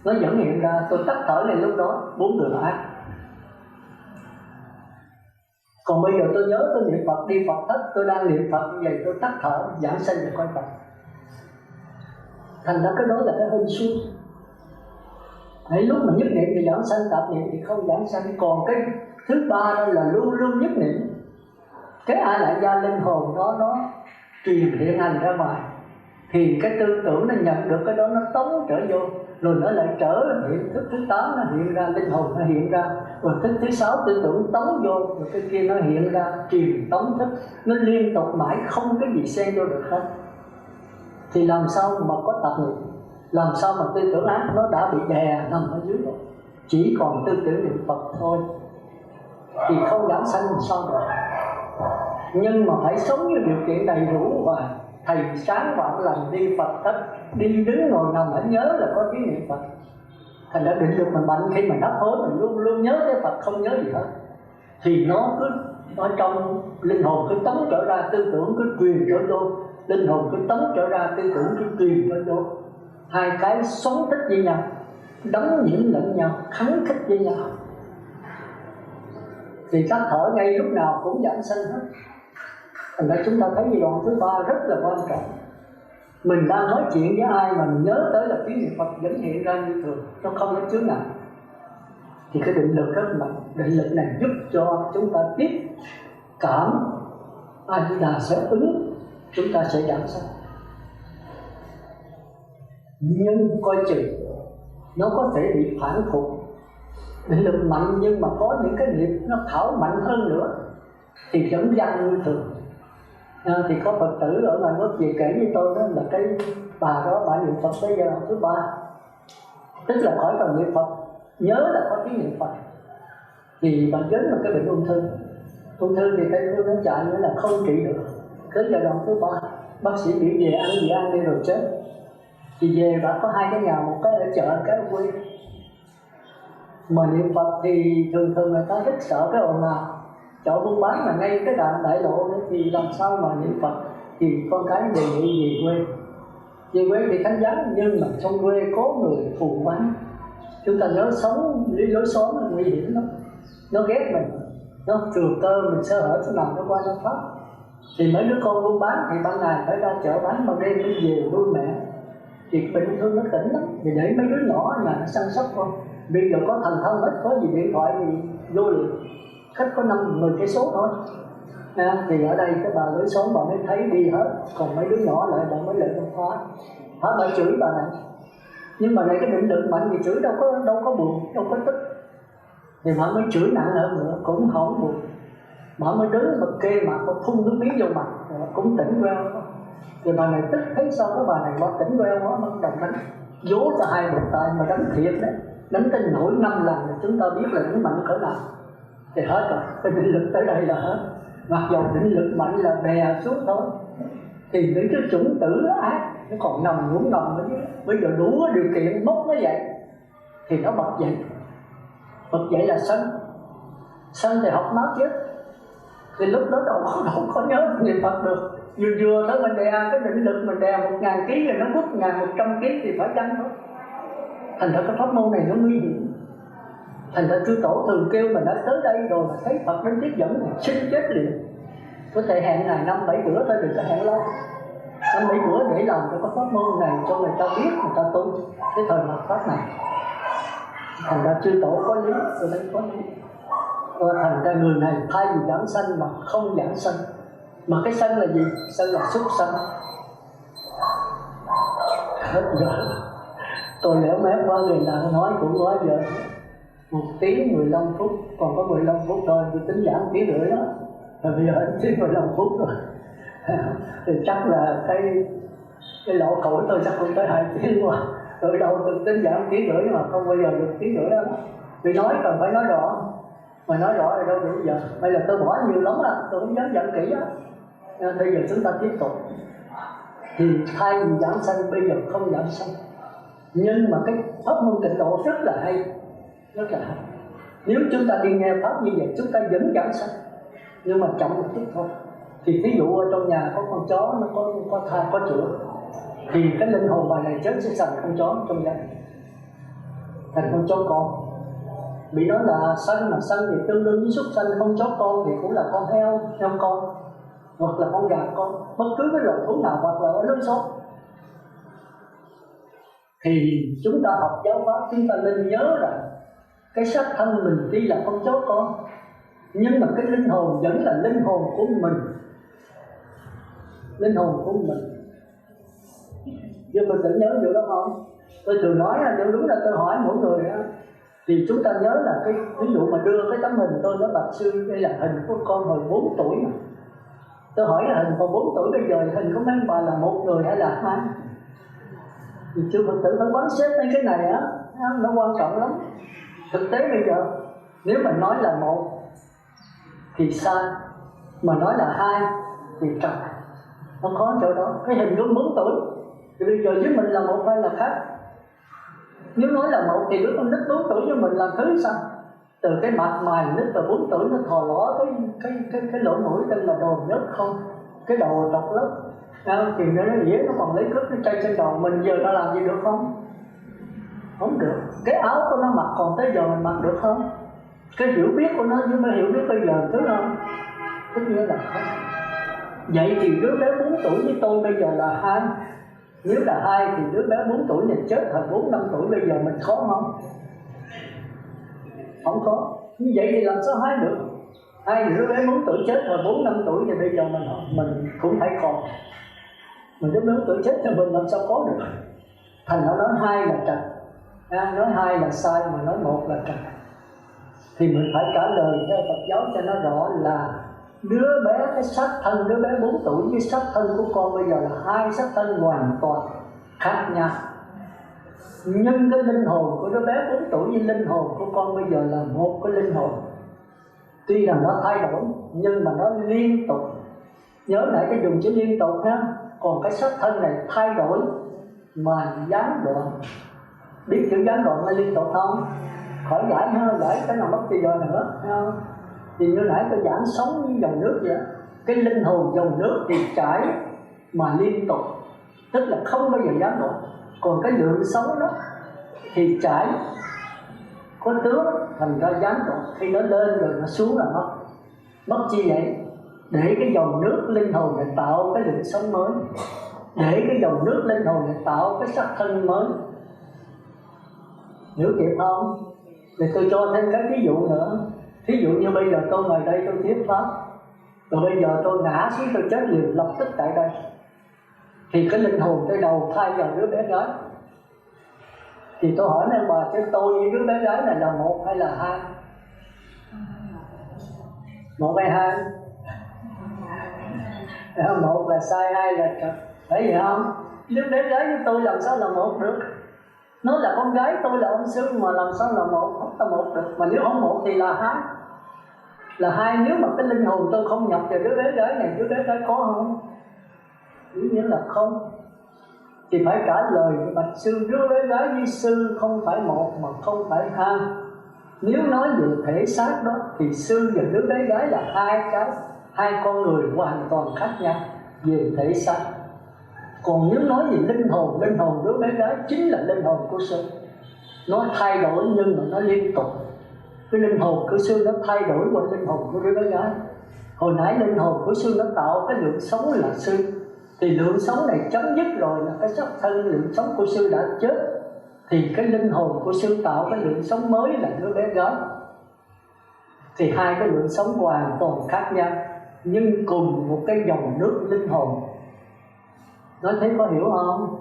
[SPEAKER 4] nó vẫn hiện ra. Tôi tắt thở này lúc đó 4 đường ác. Còn bây giờ tôi nhớ tôi niệm Phật đi Phật thất, tôi đang niệm Phật như vậy, tôi tắt thở giảng sanh về coi Phật. Thành ra cái đó là cái hên xui. Hãy lúc mà nhất niệm thì giảng sanh, tạp niệm thì không giảng sanh. Còn cái thứ ba đó là luôn luôn nhất niệm. cái A Lại Gia linh hồn đó nó truyền hiện hành ra ngoài, thì cái tư tưởng nó nhận được cái đó, nó tống trở vô, rồi nó lại trở hiện thức thứ 8 nó hiện ra, linh hồn nó hiện ra, rồi thức thứ 6 tư tưởng tống vô, rồi cái kia nó hiện ra, truyền tống thức, nó liên tục mãi, không cái gì xen vô được hết. Thì làm sao mà có tập nghiệp, làm sao mà tư tưởng ác nó đã bị đè nằm ở dưới rồi, chỉ còn tư tưởng niệm Phật thôi, thì không giảm sanh làm sao được. Nhưng mà phải sống với điều kiện đầy đủ, và thầy sáng vạn lần đi Phật thất, đi đứng ngồi nằm phải nhớ là có tiếng niệm Phật. Thành ra định lực mình mạnh, khi mình hấp hối mình luôn luôn nhớ tới Phật, không nhớ gì hết, thì nó cứ ở trong linh hồn cứ tống trở ra, tư tưởng cứ truyền trở vô, linh hồn cứ tống trở ra, tư tưởng cứ truyền trở vô, hai cái sống thích với nhau, đóng nhiễm lẫn nhau, kháng khích với nhau, thì các thở ngay lúc nào cũng giảm sanh hết. Thành ra chúng ta thấy giai đoạn thứ 3 rất là quan trọng. Mình đang nói chuyện với ai mà mình nhớ tới là tiếng niệm Phật vẫn hiện ra như thường, nó không có chướng ngại, thì cái định lực rất mạnh. Định lực này giúp cho chúng ta tiếp cảm, A Di Đà sẽ ứng, chúng ta sẽ giảm sanh. Nhưng coi chừng nó có thể bị phản phục. Định lực mạnh nhưng mà có những cái niệm nó thảo mạnh hơn nữa thì vẫn văng như thường. Thì có Phật tử ở ngoài quốc về kể với tôi đó là cái bà đó, bà niệm Phật tới giờ thứ 3, tức là khỏi cần niệm Phật, nhớ là có tiếng niệm Phật, thì bà dính vào cái bệnh ung thư. Ung thư thì cái ung thư nó chạy nữa là không trị được. Tới giai đoạn thứ 3, bác sĩ biểu về ăn gì ăn đi rồi chết. Thì về bà có 2 cái nhà, một cái ở chợ, cái ở quê. Mà niệm Phật thì thường thường người ta rất sợ cái ồn nào. Chợ buôn bán là ngay cái đoạn đại lộ đó, thì làm sao mà niệm Phật. Thì con cái đề nghị về quê. Về quê thì thánh giá, nhưng mà trong quê có người phù bán. Chúng ta nhớ sống lý lối xóm là nguy hiểm lắm. Nó ghét mình, nó thừa cơ mình sơ hở chỗ nào nó qua nó phát. Thì mấy đứa con buôn bán thì ban ngày phải ra chợ bán, ban đêm mới về nuôi mẹ. Thì bệnh ung thư nó tỉnh lắm, thì để mấy đứa nhỏ ở nhà nó săn sóc con. Bây giờ có thành thân hết, có gì điện thoại thì vô liền. Khách có 5-10 cây số thôi. Thì ở đây cái bà lối xóm bà mới thấy đi hết, còn mấy đứa nhỏ lại bà mới lại trong khóa. Bà chửi bà này, nhưng mà này cái định lực mạnh thì chửi đâu có buồn, đâu có tức. Thì bà mới chửi nặng hơn nữa, cũng không buồn. Bà mới đứng bật kê mặt, bà phun nước miếng vô mặt, cũng tỉnh queo. Rồi bà này tức thấy sao cái bà này bà tỉnh queo quá, bắt đầu đánh, vỗ cho 2 bàn tay mà đánh thiệt đấy, đánh tới nổi 5 lần thì chúng ta biết là nó mạnh cỡ nào. Thì hết rồi, cái định lực tới đây là hết. Mặc dù định lực mạnh là đè xuống thôi, thì những cái chủng tử ác nó còn nằm ngủ nằm ở dưới. Bây giờ đủ điều kiện bốc nó dậy thì nó bật dậy. Bật dậy là sân. Sân thì học nó chứ. Thì lúc đó đâu có nhớ niệm Phật được. Vừa tới mình đè cái định lực, mình đè 1.000 kg rồi nó bút 1.100 kg thì phải chăng thôi. Thành ra cái pháp môn này nó nguy hiểm. Thành ra chư tổ thường kêu mình đã tới đây rồi mà thấy Phật đến tiếp dẫn thì xin chết liền. Có thể hẹn ngày 5-7 bữa thôi, đừng có hẹn lâu. 5-7 bữa để làm cho cái pháp môn này cho người ta biết, người ta tu cái thời mạt pháp này. Thành ra chư tổ có lý, tôi thấy có lý. Thành ra người này thay vì giảm sanh mà không giảm sanh. Mà cái sanh là gì? Sanh là súc sanh. Hết rồi. Tôi lẻo mép qua người nào nói cũng nói giờ 1 tiếng 15 phút, còn có 15 phút thôi, tôi tính giảm 1 tiếng rưỡi đó. Rồi bây giờ hết tiếng 15 phút rồi. Thì chắc là cái lỗ khẩu tôi chắc cũng tới 2 tiếng qua. Từ đầu tôi tính giảm 1 tiếng rưỡi nhưng mà không bao giờ được 1 tiếng rưỡi đó. Vì nói cần phải nói rõ. Mà nói rõ thì đâu đủ giờ. Bây giờ tôi bỏ nhiều lắm á, tôi không dám giảng kỹ á. Bây giờ chúng ta tiếp tục. Thì thay vì giảm sanh, bây giờ không giảm sanh. Nhưng mà cái pháp môn tịnh độ rất là hay. Rất là hay. Nếu chúng ta đi nghe pháp như vậy, chúng ta vẫn giảm sanh, nhưng mà chậm một chút thôi. Thì ví dụ ở trong nhà có con chó, nó có thai, có chữa, thì cái linh hồn bài này chết sẽ thành con chó trong gia đình, thành con chó con. Bị nói là sanh, mà sanh thì tương đương với súc sanh, con chó con thì cũng là con heo con, hoặc là con gà con, bất cứ cái loài thú nào, hoặc là ở lối xóm. Thì chúng ta học giáo pháp, chúng ta nên nhớ rằng cái xác thân mình tuy là con chó con, Nhưng mà cái linh hồn vẫn là linh hồn của mình. Linh hồn của mình. Giờ mình tự nhớ điều đó không? Tôi thường nói là đúng là tôi hỏi mỗi người á, thì chúng ta nhớ là cái ví dụ mà đưa cái tấm hình tôi nói Bạch Sư, đây là hình của con hồi 4 tuổi mà. Tôi hỏi là hình hồi 4 tuổi bây giờ hình của mấy bà là một người hay là hai? Thì chưa Phật tử phải quán xét mấy cái này á, nó quan trọng lắm. Thực tế bây giờ nếu mà nói là một thì sai, mà nói là hai thì trật. Nó có chỗ đó. Cái hình của 4 tuổi thì bây giờ với mình là một hay là khác? Nếu nói là một thì đứa con nít 4 tuổi với mình là thứ sao? Từ cái mặt mày nít vào 4 tuổi nó thò lỏ cái lỗ mũi tên là đồ nhất không? Cái đầu trọc lớp. Thì nó dễ nó còn lấy cướp nó chay trên đầu mình, giờ nó làm gì được không? Không được. Cái áo của nó mặc còn tới giờ mình mặc được không? Cái hiểu biết của nó với mới hiểu biết bây giờ thứ không? Tất nhiên là không. Vậy thì đứa bé 4 tuổi với tôi bây giờ là hai. Nếu là hai thì đứa bé 4 tuổi này chết hồi 4-5 tuổi bây giờ mình khó không? Không có. Như vậy thì làm sao hai được? Hai đứa bé 4 tuổi chết hồi 4-5 tuổi thì bây giờ mình cũng phải còn. Mình đứa bé 4 tuổi chết thì mình làm sao có được? Thành nó nói hai là trật, nói hai là sai mà nói một là trật. Thì mình phải trả lời theo Phật giáo cho nó rõ là đứa bé cái xác thân đứa bé 4 tuổi với xác thân của con bây giờ là hai xác thân hoàn toàn khác nhau. Nhưng cái linh hồn của đứa bé 4 tuổi với linh hồn của con bây giờ là một cái linh hồn. Tuy là nó thay đổi nhưng mà nó liên tục. Nhớ lại cái dùng chữ liên tục ha. Còn cái xác thân này thay đổi mà gián đoạn. Biết chữ gián đoạn là liên tục không? Khỏi giải ha, giải cái nào mất thì giờ nữa không? Thì như nãy tôi giảng sống như dòng nước vậy. Cái linh hồn dòng nước thì chảy mà liên tục, tức là không bao giờ gián đoạn. Còn cái lượng sống đó thì chảy có tướng thành ra gián đoạn. Khi nó lên rồi nó xuống là mất. Mất chi vậy? Để cái dòng nước linh hồn này tạo cái lượng sống mới, để cái dòng nước linh hồn này tạo cái sắc thân mới. Hiểu kịp không? Thì tôi cho thêm cái ví dụ nữa. Ví dụ như bây giờ tôi ngồi đây tôi thuyết pháp, rồi bây giờ tôi ngã xuống tôi chết liền lập tức tại đây, thì cái linh hồn tôi đầu thai vào đứa bé gái. Thì tôi hỏi em bà, chứ tôi với đứa bé gái này là một hay là hai? Một hay hai? Một là sai, hai là trật. Thấy gì không? Đứa bé gái với tôi làm sao là một được? Nó là con gái, tôi là ông sư, mà làm sao là một? Không là một được. Mà nếu không một thì là hai. Là hai nếu mà cái linh hồn tôi không nhập vào đứa bé gái này, đứa bé gái có không? Dĩ nhiên là không. Thì phải trả lời Bạch Sư, đứa bé gái với sư không phải một mà không phải hai. Nếu nói về thể xác đó thì sư và đứa bé gái là hai con người hoàn toàn khác nhau về thể xác. Còn nếu nói về linh hồn đứa bé gái chính là linh hồn của sư. Nó thay đổi nhưng mà nó liên tục. Cái linh hồn của sư nó thay đổi qua linh hồn của đứa bé gái. Hồi nãy linh hồn của sư nó tạo cái lượng sống là sư, thì lượng sống này chấm dứt rồi là cái sắc thân lượng sống của sư đã chết, thì cái linh hồn của sư tạo cái lượng sống mới là đứa bé gái. Thì hai cái lượng sống hoàn toàn khác nhau nhưng cùng một cái dòng nước linh hồn. Nói thấy có hiểu không?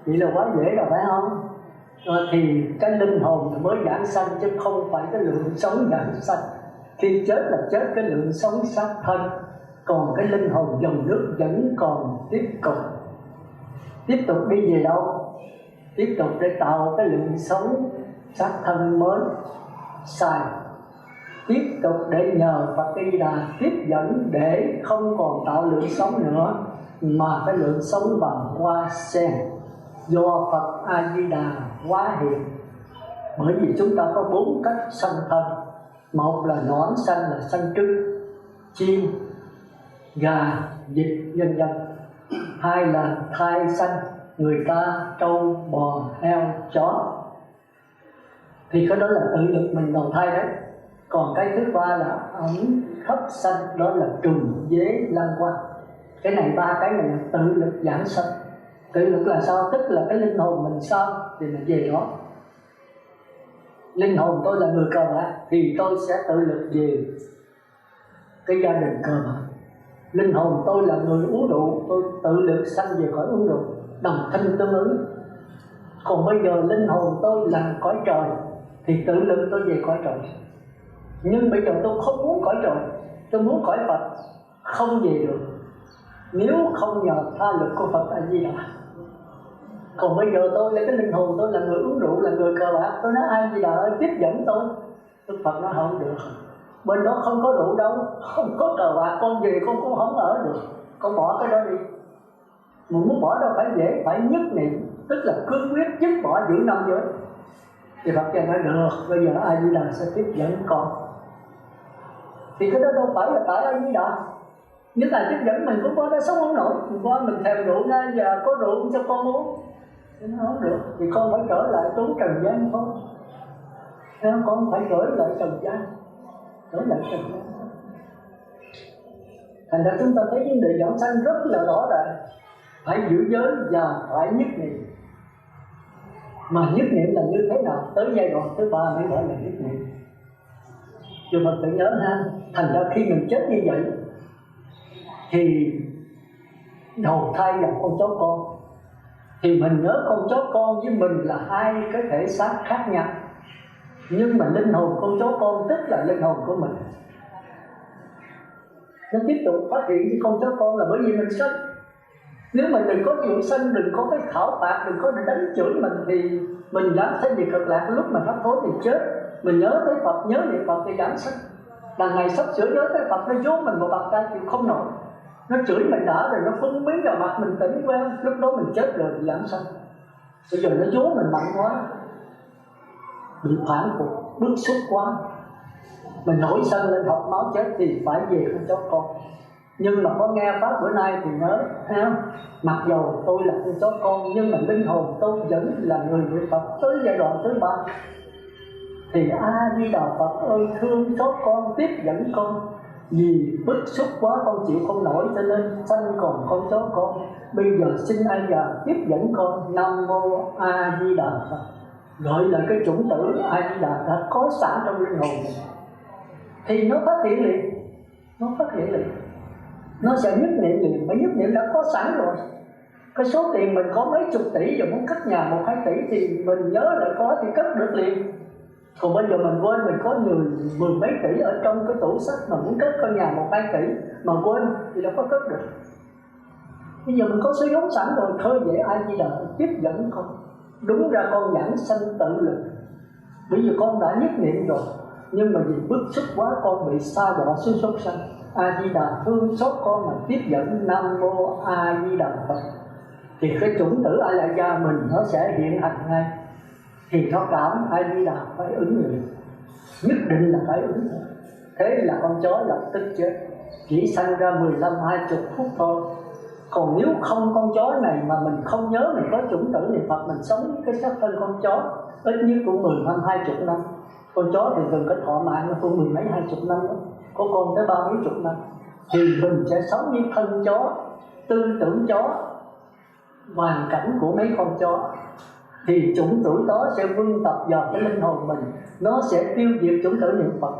[SPEAKER 4] Vậy là quá dễ rồi phải không? Thì cái linh hồn thì mới giảng sanh chứ không phải cái lượng sống giảng sanh. Khi chết là chết cái lượng sống xác thân, còn cái linh hồn dòng nước vẫn còn tiếp tục đi về đâu? Tiếp tục để tạo cái lượng sống xác thân mới sai. Tiếp tục để nhờ Phật Di Đà tiếp dẫn để không còn tạo lượng sống nữa, mà cái lượng sống bằng hoa sen do Phật A Di Đà hóa hiện. Bởi vì chúng ta có 4 cách sanh thân. Một là nõn sanh là sanh trứng, chim, gà, vịt, vân vân. Hai là thai sanh, người ta, trâu, bò, heo, chó. Thì cái đó là tự lực mình đầu thai đấy. Còn cái thứ ba là ẩm thấp sanh, đó là trùng, dế, lăng quăng. Cái này 3 cái này là tự lực giảng sanh. Tự lực là sao? Tức là cái linh hồn mình sao thì mình về đó. Linh hồn tôi là người cờ bạc thì tôi sẽ tự lực về cái gia đình cơ bản. Linh hồn tôi là người uống rượu, tôi tự lực sanh về cõi uống rượu, đồng thanh tương ứng. Còn bây giờ linh hồn tôi là cõi trời thì tự lực tôi về cõi trời. Nhưng bây giờ tôi không muốn cõi trời, tôi muốn cõi Phật, không về được nếu không nhờ tha lực của Phật A Di Đà. Còn bây giờ tôi là cái linh hồn, tôi là người uống rượu, là người cờ bạc, tôi nói A Di Đà ơi tiếp dẫn tôi. Đức Phật nói không được, bên đó không có rượu đâu, không có cờ bạc, con về con cũng không ở được, con bỏ cái đó đi. Mà muốn bỏ đâu phải dễ, phải nhất niệm, tức là cương quyết dứt bỏ giữ năm giới. Thì Phật cha nói được, bây giờ A Di Đà sẽ tiếp dẫn con. Thì cái đó đâu phải là tại A Di Đà, nhưng là tiếp dẫn mình cũng qua đó sống không nổi. Mình qua mình thèm rượu ra, giờ có rượu cho con uống, nó không được, thì con phải trở lại trốn trần gian thôi. Con phải trở lại trần gian, trở lại trần gian. Thành ra chúng ta thấy vấn đề giảng sanh rất là rõ ràng, phải giữ giới và phải nhất niệm. Mà nhất niệm là như thế nào? Tới giai đoạn thứ 3 mới gọi là nhất niệm. Chứ mình phải nhớ ha, thành ra khi mình chết như vậy thì đầu thai là con chó con, thì mình nhớ con chó con với mình là hai cái thể xác khác nhau. Nhưng mà linh hồn con chó con tức là linh hồn của mình, nó tiếp tục phát hiện với con chó con là bởi vì mình sanh. Nếu mà đừng có chịu sanh, đừng có cái khảo phạt, đừng có đánh chửi mình thì mình dám sanh về cực lạc. Lúc mà hấp hối thì chết, mình nhớ tới Phật, nhớ niệm Phật thì dám sanh. Đằng ngày sắp sửa nhớ tới Phật, nó vốn mình một bàn tay chịu không nổi, nó chửi mình đã rồi nó phun miếng vào mặt mình tỉnh quên, lúc đó mình chết rồi thì dám sanh. Bây giờ nó vốn mình mạnh quá, bị phản phục, bức xúc quá, mình nổi sân lên học máu chết thì phải về con chó con. Nhưng mà có nghe pháp bữa nay thì nhớ ha, mặc dầu tôi là con chó con nhưng mà linh hồn tôi vẫn là người niệm Phật. Tới giai đoạn thứ 3 thì A Di Đà Phật ơi thương xót con, tiếp dẫn con. Vì bức xúc quá con chịu không nổi cho nên sanh còn con chó con. Bây giờ xin A Di Đà tiếp dẫn con. Nam mô A Di Đà Phật. Gọi là cái chủng tử A Di Đà đã có sẵn trong linh hồn này, thì nó phát hiện liền, nó phát hiện liền, nó sẽ nhất niệm liền. Mà nhất niệm đã có sẵn rồi. Cái số tiền mình có mấy chục tỷ rồi muốn cất nhà 1-2 tỷ thì mình nhớ lại có thì cất được liền. Còn bây giờ mình quên, mình có mười mấy tỷ ở trong cái tủ sách mà muốn cất căn nhà 1-2 tỷ mà quên thì đâu có cất được. Bây giờ mình có số vốn sẵn rồi, thôi vậy A Di Đà tiếp dẫn con. Đúng ra con giảng sanh tự lực, bây giờ con đã nhất niệm rồi, nhưng mà vì bức xúc quá con bị sa đọa xuống súc sanh. A Di Đà thương xót con mà tiếp dẫn. Nam mô A Di Đà Phật. Thì cái chủng tử A La Gia mình nó sẽ hiện hành ngay, thì nó cảm A Di Đà phải ứng người, nhất định là phải ứng. Thế là con chó lập tức chết, chỉ sanh ra 15-20 phút thôi. Còn nếu không con chó này mà mình không nhớ mình có chủng tử niệm Phật, mình sống với cái xác thân con chó ít nhất cũng 15-20 năm. Con chó thì thường có thọ mạng nó cũng 10 mấy 20 năm đó, có con tới 30 năm. Thì mình sẽ sống với thân chó, tư tưởng chó, hoàn cảnh của mấy con chó. Thì chủng tử đó sẽ vun tập vào cái linh hồn mình, nó sẽ tiêu diệt chủng tử niệm Phật,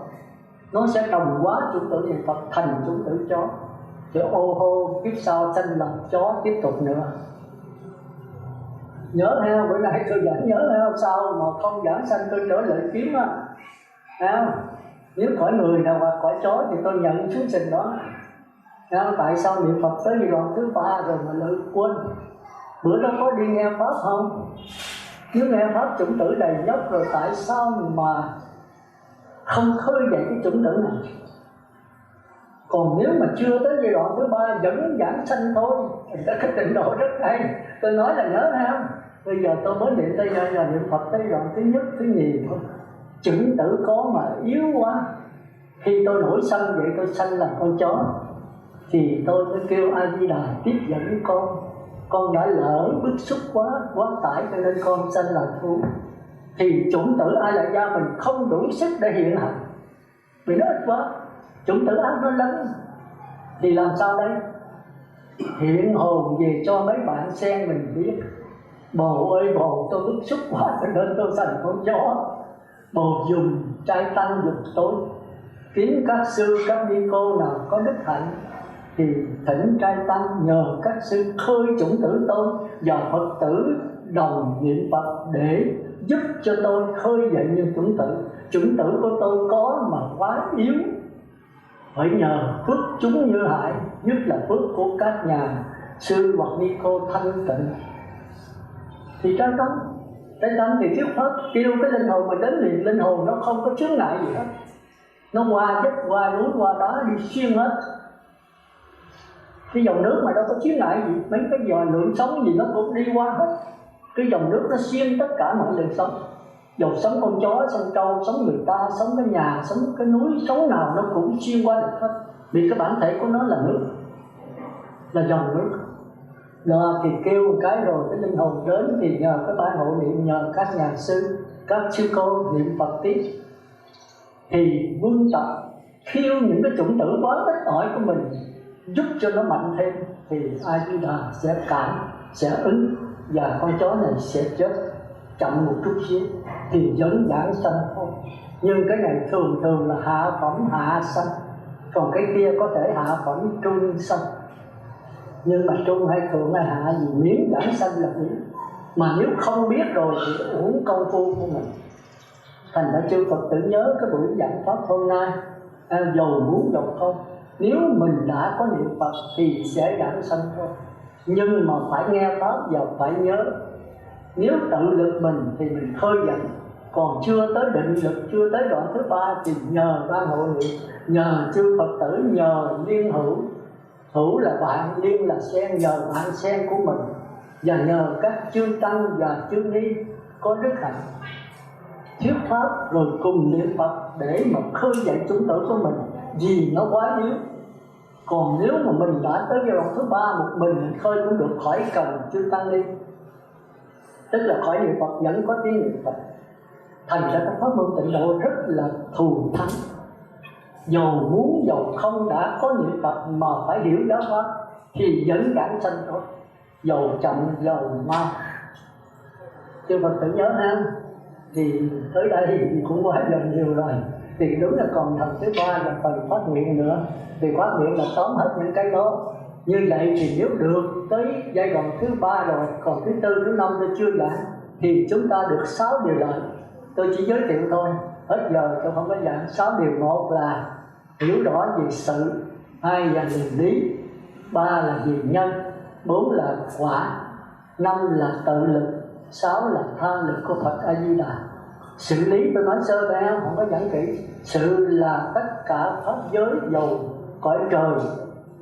[SPEAKER 4] nó sẽ đồng hóa chủng tử niệm Phật thành chủng tử chó. Thì ô hô kiếp sau sanh làm chó tiếp tục nữa. Nhớ theo bữa nay tôi giảng nhớ theo, sao mà không giảng sanh tôi trở lại kiếm á. Nếu cõi người nào hoặc cõi chó thì tôi nhận xuống trình đó. Tại sao niệm Phật tới giai đoạn thứ 3 rồi mà lại quên? Bữa đó có đi nghe pháp không? Nếu nghe pháp chủng tử đầy dốc rồi, tại sao mà không khơi dậy cái chủng tử này? Còn nếu mà chưa tới giai đoạn thứ 3 vẫn giảng sanh thôi, cái trình độ rất hay. Tôi nói là nhớ ha, bây giờ tôi mới niệm tới đây là niệm Phật tới giai đoạn thứ nhất, thứ nhì thôi. Chủng tử có mà yếu quá. Khi tôi nổi sân vậy, tôi sanh là con chó, thì tôi mới kêu A Di Đà tiếp dẫn con đã lỡ bức xúc quá tải cho nên con sanh là thú. Thì chủng tử A La Gia mình không đủ sức để hiện hành, vì nó ít quá. Chủng tử ác nó lớn thì làm sao đây? Hiện hồn về cho mấy bạn sen mình biết. Bồ ơi bồ, tôi bức xúc quá cho nên tôi thành con chó. Bồ dùng trai tăng giùm tôi. kiếm các sư các ni cô nào có đức hạnh thì thỉnh trai tăng nhờ các sư khơi chủng tử tôi và Phật tử đồng niệm Phật để giúp cho tôi khơi dậy như chủng tử. Chủng tử của tôi có mà quá yếu, phải nhờ phước chúng như hải, nhất là phước của các nhà sư hoặc ni cô thanh tịnh. Thì trai tăng thì trước hết kêu cái linh hồn mà đến liền, linh hồn nó không có chướng ngại gì hết, nó qua dốc qua núi qua đá đi xuyên hết. Cái dòng nước mà đâu có chướng ngại gì, mấy cái giò lượng sống gì nó cũng đi qua hết. Cái dòng nước nó xuyên tất cả mọi lượng sống, dầu sống con chó, sống trâu, sống người ta, sống cái nhà, sống cái núi, sống nào nó cũng xuyên qua được hết. Vì cái bản thể của nó là nước, là dòng nước. Đó thì kêu một cái rồi cái linh hồn đến thì nhờ cái ban hộ niệm, nhờ các nhà sư, các sư cô niệm Phật tiếp. Thì quân tập khiêu những cái chủng tử quá ít ỏi của mình, giúp cho nó mạnh thêm, thì A Di Đà sẽ cản, sẽ ứng, và con chó này sẽ chết chậm một chút xíu thì vẫn giảng sanh thôi. Nhưng cái này thường là hạ phẩm hạ sanh, còn cái kia có thể hạ phẩm trung sanh. Nhưng mà trung hay thượng hay hạ gì miễn giảng sanh là miễn. Mà nếu không biết rồi thì uổng công phu của mình. Thành ra chư Phật tử nhớ cái buổi giảng pháp hôm nay, dầu muốn dầu không, nếu mình đã có niệm Phật thì sẽ giảng sanh thôi. Nhưng mà phải nghe pháp và phải nhớ. Nếu tự lực mình thì mình khơi dậy, còn chưa tới định lực, chưa tới đoạn thứ ba thì nhờ ban hộ niệm, nhờ chư Phật tử, nhờ liên hữu. Hữu là bạn, liên là sen, nhờ bạn sen của mình, và nhờ các chư tăng và chư ni có đức hạnh thuyết pháp rồi cùng niệm Phật để mà khơi dậy chủng tử của mình, vì nó quá yếu. Còn nếu mà mình đã tới giai đoạn thứ ba một mình khơi cũng được, khỏi cần chư tăng ni, tức là khỏi niệm Phật vẫn có tiếng niệm Phật. Thành ra các pháp môn tịnh độ rất là thù thắng. Dầu muốn dầu không đã có niệm Phật mà phải hiểu giáo pháp thì vẫn giảng sanh thôi, dầu chậm dầu mau. Chư Phật tử nhớ ha. Thì tới đây thì cũng quá gần nhiều rồi. Thì đúng là còn phần thứ ba là phần phát nguyện nữa. Thì phát nguyện là tóm hết những cái đó. Như vậy thì nếu được tới giai đoạn thứ ba rồi, còn thứ tư, thứ năm tôi chưa giảng, thì chúng ta được 6 điều lợi. Tôi chỉ giới thiệu thôi, hết giờ tôi không có giảng. 6 điều. Một là hiểu rõ về sự, 2 là về lý, 3 là về nhân, 4 là quả, 5 là tự lực, 6 là tha lực của Phật A Di Đà. Sự lý tôi nói sơ ra không có giảng kỹ. Sự là tất cả pháp giới dầu cõi trời,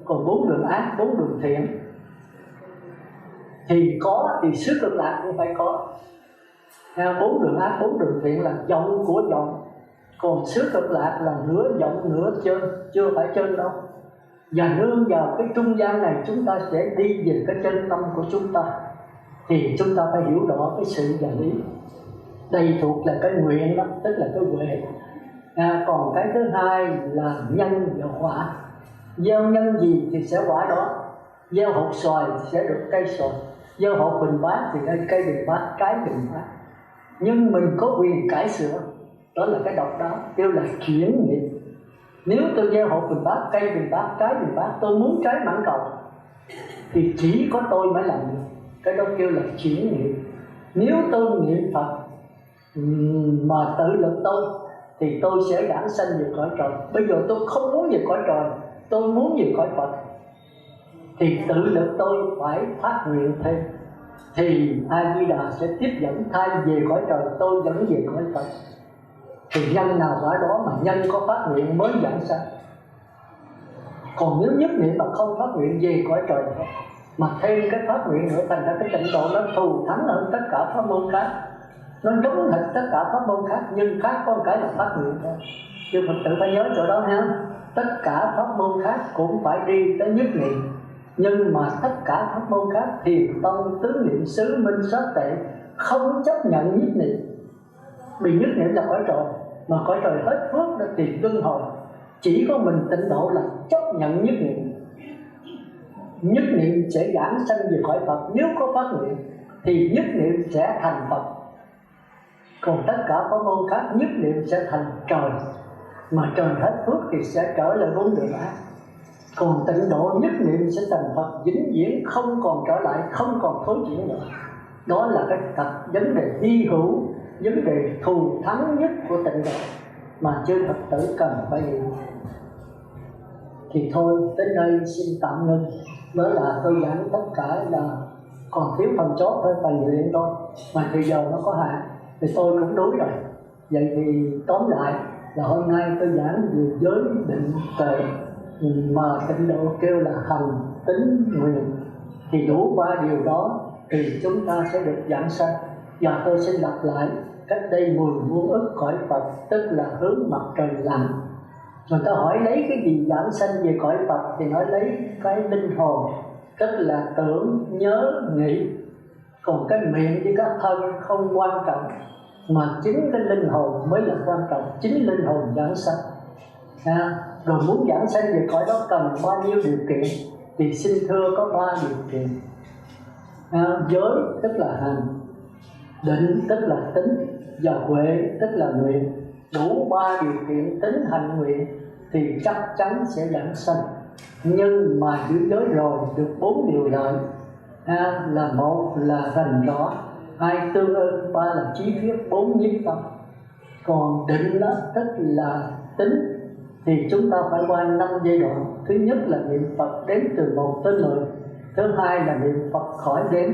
[SPEAKER 4] còn 4 đường ác, 4 đường thiện. Thì có thì xứ cực lạc cũng phải có. 4 đường ác, 4 đường thiện là vọng của vọng, còn xứ cực lạc là nửa vọng nửa chân, chưa phải chân đâu. Và nương vào cái trung gian này chúng ta sẽ đi về cái chân tâm của chúng ta. Thì chúng ta phải hiểu rõ cái sự và lý. Đây thuộc là cái nguyện đó, tức là cái huệ. Còn cái thứ hai là nhân và quả. Gieo nhân gì thì sẽ quả đó. Gieo hột xoài thì sẽ được cây xoài, gieo hột bình bát thì cây bình bát, trái bình bát. Nhưng mình có quyền cải sửa, đó là cái độc đáo, kêu là chuyển nghiệp. Nếu tôi gieo hột bình bát, cây bình bát, trái bình bát, tôi muốn trái mãn cầu thì chỉ có tôi mới làm được. Cái đó kêu là chuyển nghiệp. Nếu tôi niệm Phật mà tự lực tôi thì tôi sẽ đản sanh về cõi trời. Bây giờ tôi không muốn về cõi trời, tôi muốn về cõi Phật, thì tự lực tôi phải phát nguyện thêm, thì A Di Đà sẽ tiếp dẫn thay về cõi trời, tôi dẫn về cõi Phật. Thì nhân nào quả đó, mà nhân có phát nguyện mới giảng sanh. Còn nếu nhất niệm mà không phát nguyện về cõi trời thôi, mà thêm cái phát nguyện nữa, thành ra cái tịnh độ nó thù thắng hơn tất cả pháp môn khác. Nó giống hệt tất cả pháp môn khác, nhưng khác có một cái là phát nguyện thôi. Chứ Phật tử phải nhớ chỗ đó ha. Tất cả pháp môn khác cũng phải đi tới nhất niệm, nhưng mà tất cả pháp môn khác, thiền tông, tứ niệm xứ, minh sát tệ, không chấp nhận nhất niệm. Vì nhất niệm là cõi trời, mà cõi trời hết phước đã tìm luân hồi. Chỉ có mình tịnh độ là chấp nhận nhất niệm. Nhất niệm sẽ giảng sanh về cõi Phật. Nếu có phát nguyện thì nhất niệm sẽ thành Phật. Còn tất cả pháp môn khác nhất niệm sẽ thành trời. mà trời hết phước thì sẽ trở lại bốn đường ác. Còn tịnh độ nhất niệm sẽ thành Phật vĩnh viễn, không còn trở lại, không còn thối chuyển nữa. Đó là cái thật vấn đề hy hữu, vấn đề thù thắng nhất của tịnh độ mà chư Phật tử cần phải hiểu. Thì thôi, đến đây xin tạm ngưng. Đó là tôi giảng tất cả là còn thiếu phần chót thôi, phần luyện thôi, mà thời giờ nó có hạn thì tôi cũng đuối rồi. Vậy thì tóm lại là hôm nay tôi giảng về giới định tuệ, mà tịnh độ kêu là hành tín nguyện. Thì đủ ba điều đó thì chúng ta sẽ được giảng sanh. Và tôi xin lặp lại, cách đây 10 muôn ức cõi Phật, tức là hướng mặt trời lặn. Người ta hỏi lấy cái gì giảng sanh về cõi Phật thì nói lấy cái linh hồn, tức là tưởng, nhớ, nghĩ. Còn cái miệng với cái thân không quan trọng, mà chính cái linh hồn mới là quan trọng, chính linh hồn giảng sanh. Rồi muốn giảng sanh về cõi đó cần bao nhiêu điều kiện thì xin thưa có 3 điều kiện. Giới tức là hành, định tức là tính, và huệ tức là nguyện. Đủ 3 điều kiện tính hành nguyện thì chắc chắn sẽ giảng sanh. Nhưng mà giữ giới rồi được 4 điều lợi, là 1 là rành rõ, 2 tương ưng, 3 là chí thuyết, 4 nhiếp tâm. Còn định đó tức là tính thì chúng ta phải qua 5 giai đoạn. Thứ nhất là niệm Phật đếm từ 1 tới 10. Thứ hai là niệm Phật khỏi đếm.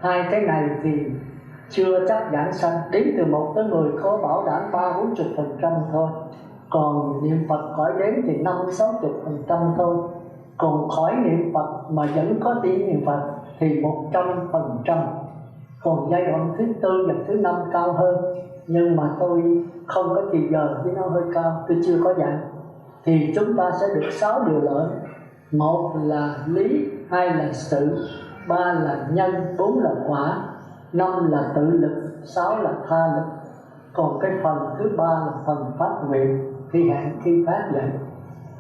[SPEAKER 4] Hai cái này thì chưa chắc giảng sanh. Đếm từ 1 tới 10 có bảo đảm 30-40% thôi. Còn niệm Phật khỏi đếm thì 50-60% thôi. Còn khỏi niệm Phật mà vẫn có tiếng niệm Phật thì 100%. Còn giai đoạn thứ 4 và thứ 5 cao hơn, nhưng mà tôi không có thì giờ chứ nó hơi cao, tôi chưa có giảng. Thì chúng ta sẽ được 6 điều lợi. 1 là lý, 2 là sự, 3 là nhân, 4 là quả, 5 là tự lực, 6 là tha lực. Còn cái phần thứ 3 là phần phát nguyện, khi hạn khi phát dạy.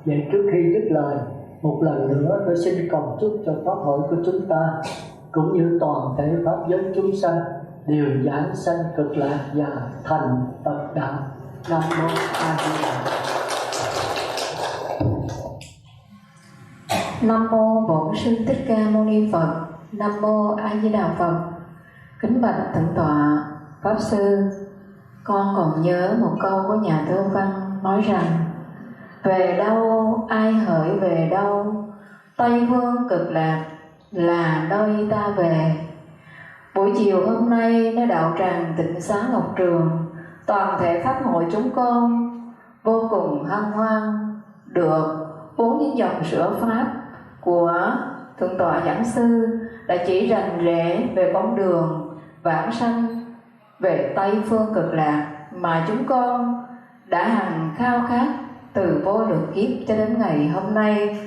[SPEAKER 4] Vậy trước khi dứt lời, một lần nữa tôi xin cầu chúc cho pháp hội của chúng ta cũng như toàn thể pháp giới chúng sanh đều giảng sanh cực lạc và thành Phật đạo. Nam mô A Di Đà Phật.
[SPEAKER 5] Nam mô Bổn Sư Thích Ca Mâu Ni Phật. Nam mô A Di Đà Phật. Kính bạch thượng tọa pháp sư, con còn nhớ một câu của nhà thơ văn nói rằng: về đâu ai hỡi về đâu, Tây phương cực lạc là nơi ta về. Buổi chiều hôm nay nơi đạo tràng Tịnh Xá Ngọc Trường, toàn thể pháp hội chúng con vô cùng hân hoan được 4 những dòng sửa pháp của thượng tọa giảng sư đã chỉ rành rẽ về con đường vãng sanh về Tây phương cực lạc mà chúng con đã hằng khao khát từ vô lượng kiếp cho đến ngày hôm nay,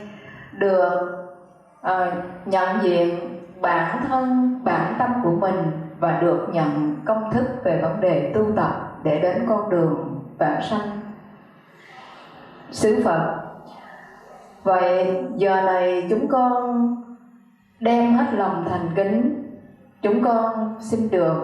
[SPEAKER 5] được nhận diện bản thân, bản tâm của mình và được nhận công thức về vấn đề tu tập để đến con đường vãng sanh xứ Phật. Vậy giờ này chúng con đem hết lòng thành kính, chúng con xin được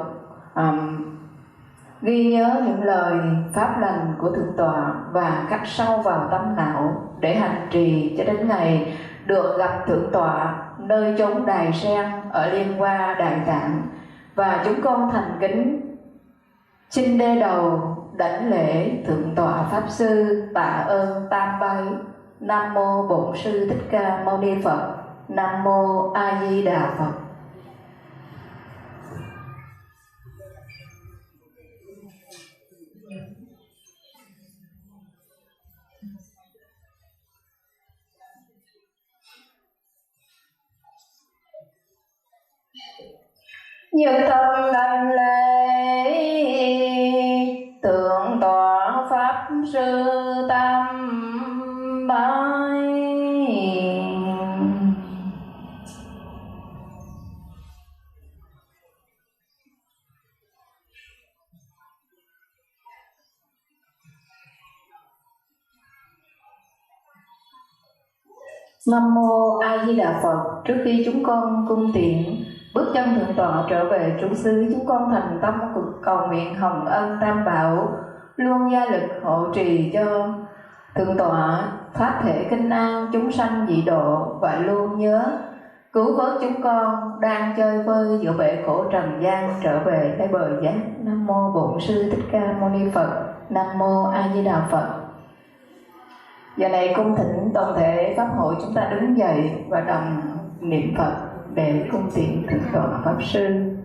[SPEAKER 5] ghi nhớ những lời pháp lành của thượng tọa và khắc sâu vào tâm não để hành trì cho đến ngày được gặp thượng tọa nơi chốn Đài Sen ở Liên Hoa Đại Tạng. Và chúng con thành kính xin đê đầu đảnh lễ thượng tọa pháp sư, tạ ơn tam bái. Nam mô Bổn Sư Thích Ca Mâu Ni Phật. Nam mô A Di Đà Phật. Nhất tâm đảnh lễ thượng tọa pháp sư tam bái. Nam mô A Di Đà Phật. Trước khi chúng con cung tiễn bước chân thượng tọa trở về trú xứ, chúng con thành tâm cầu nguyện hồng ân tam bảo luôn gia lực hộ trì cho Thượng tọa pháp thể kinh an chúng sanh dị độ và luôn nhớ cứu vớt chúng con đang chơi vơi giữa bể khổ trần gian trở về tới bờ giác. Nam mô Bổn Sư Thích Ca Mâu Ni Phật. Nam mô A Di Đà Phật. Giờ này cung thỉnh toàn thể pháp hội chúng ta đứng dậy và đồng niệm Phật để cung tiễn thượng tọa pháp sư.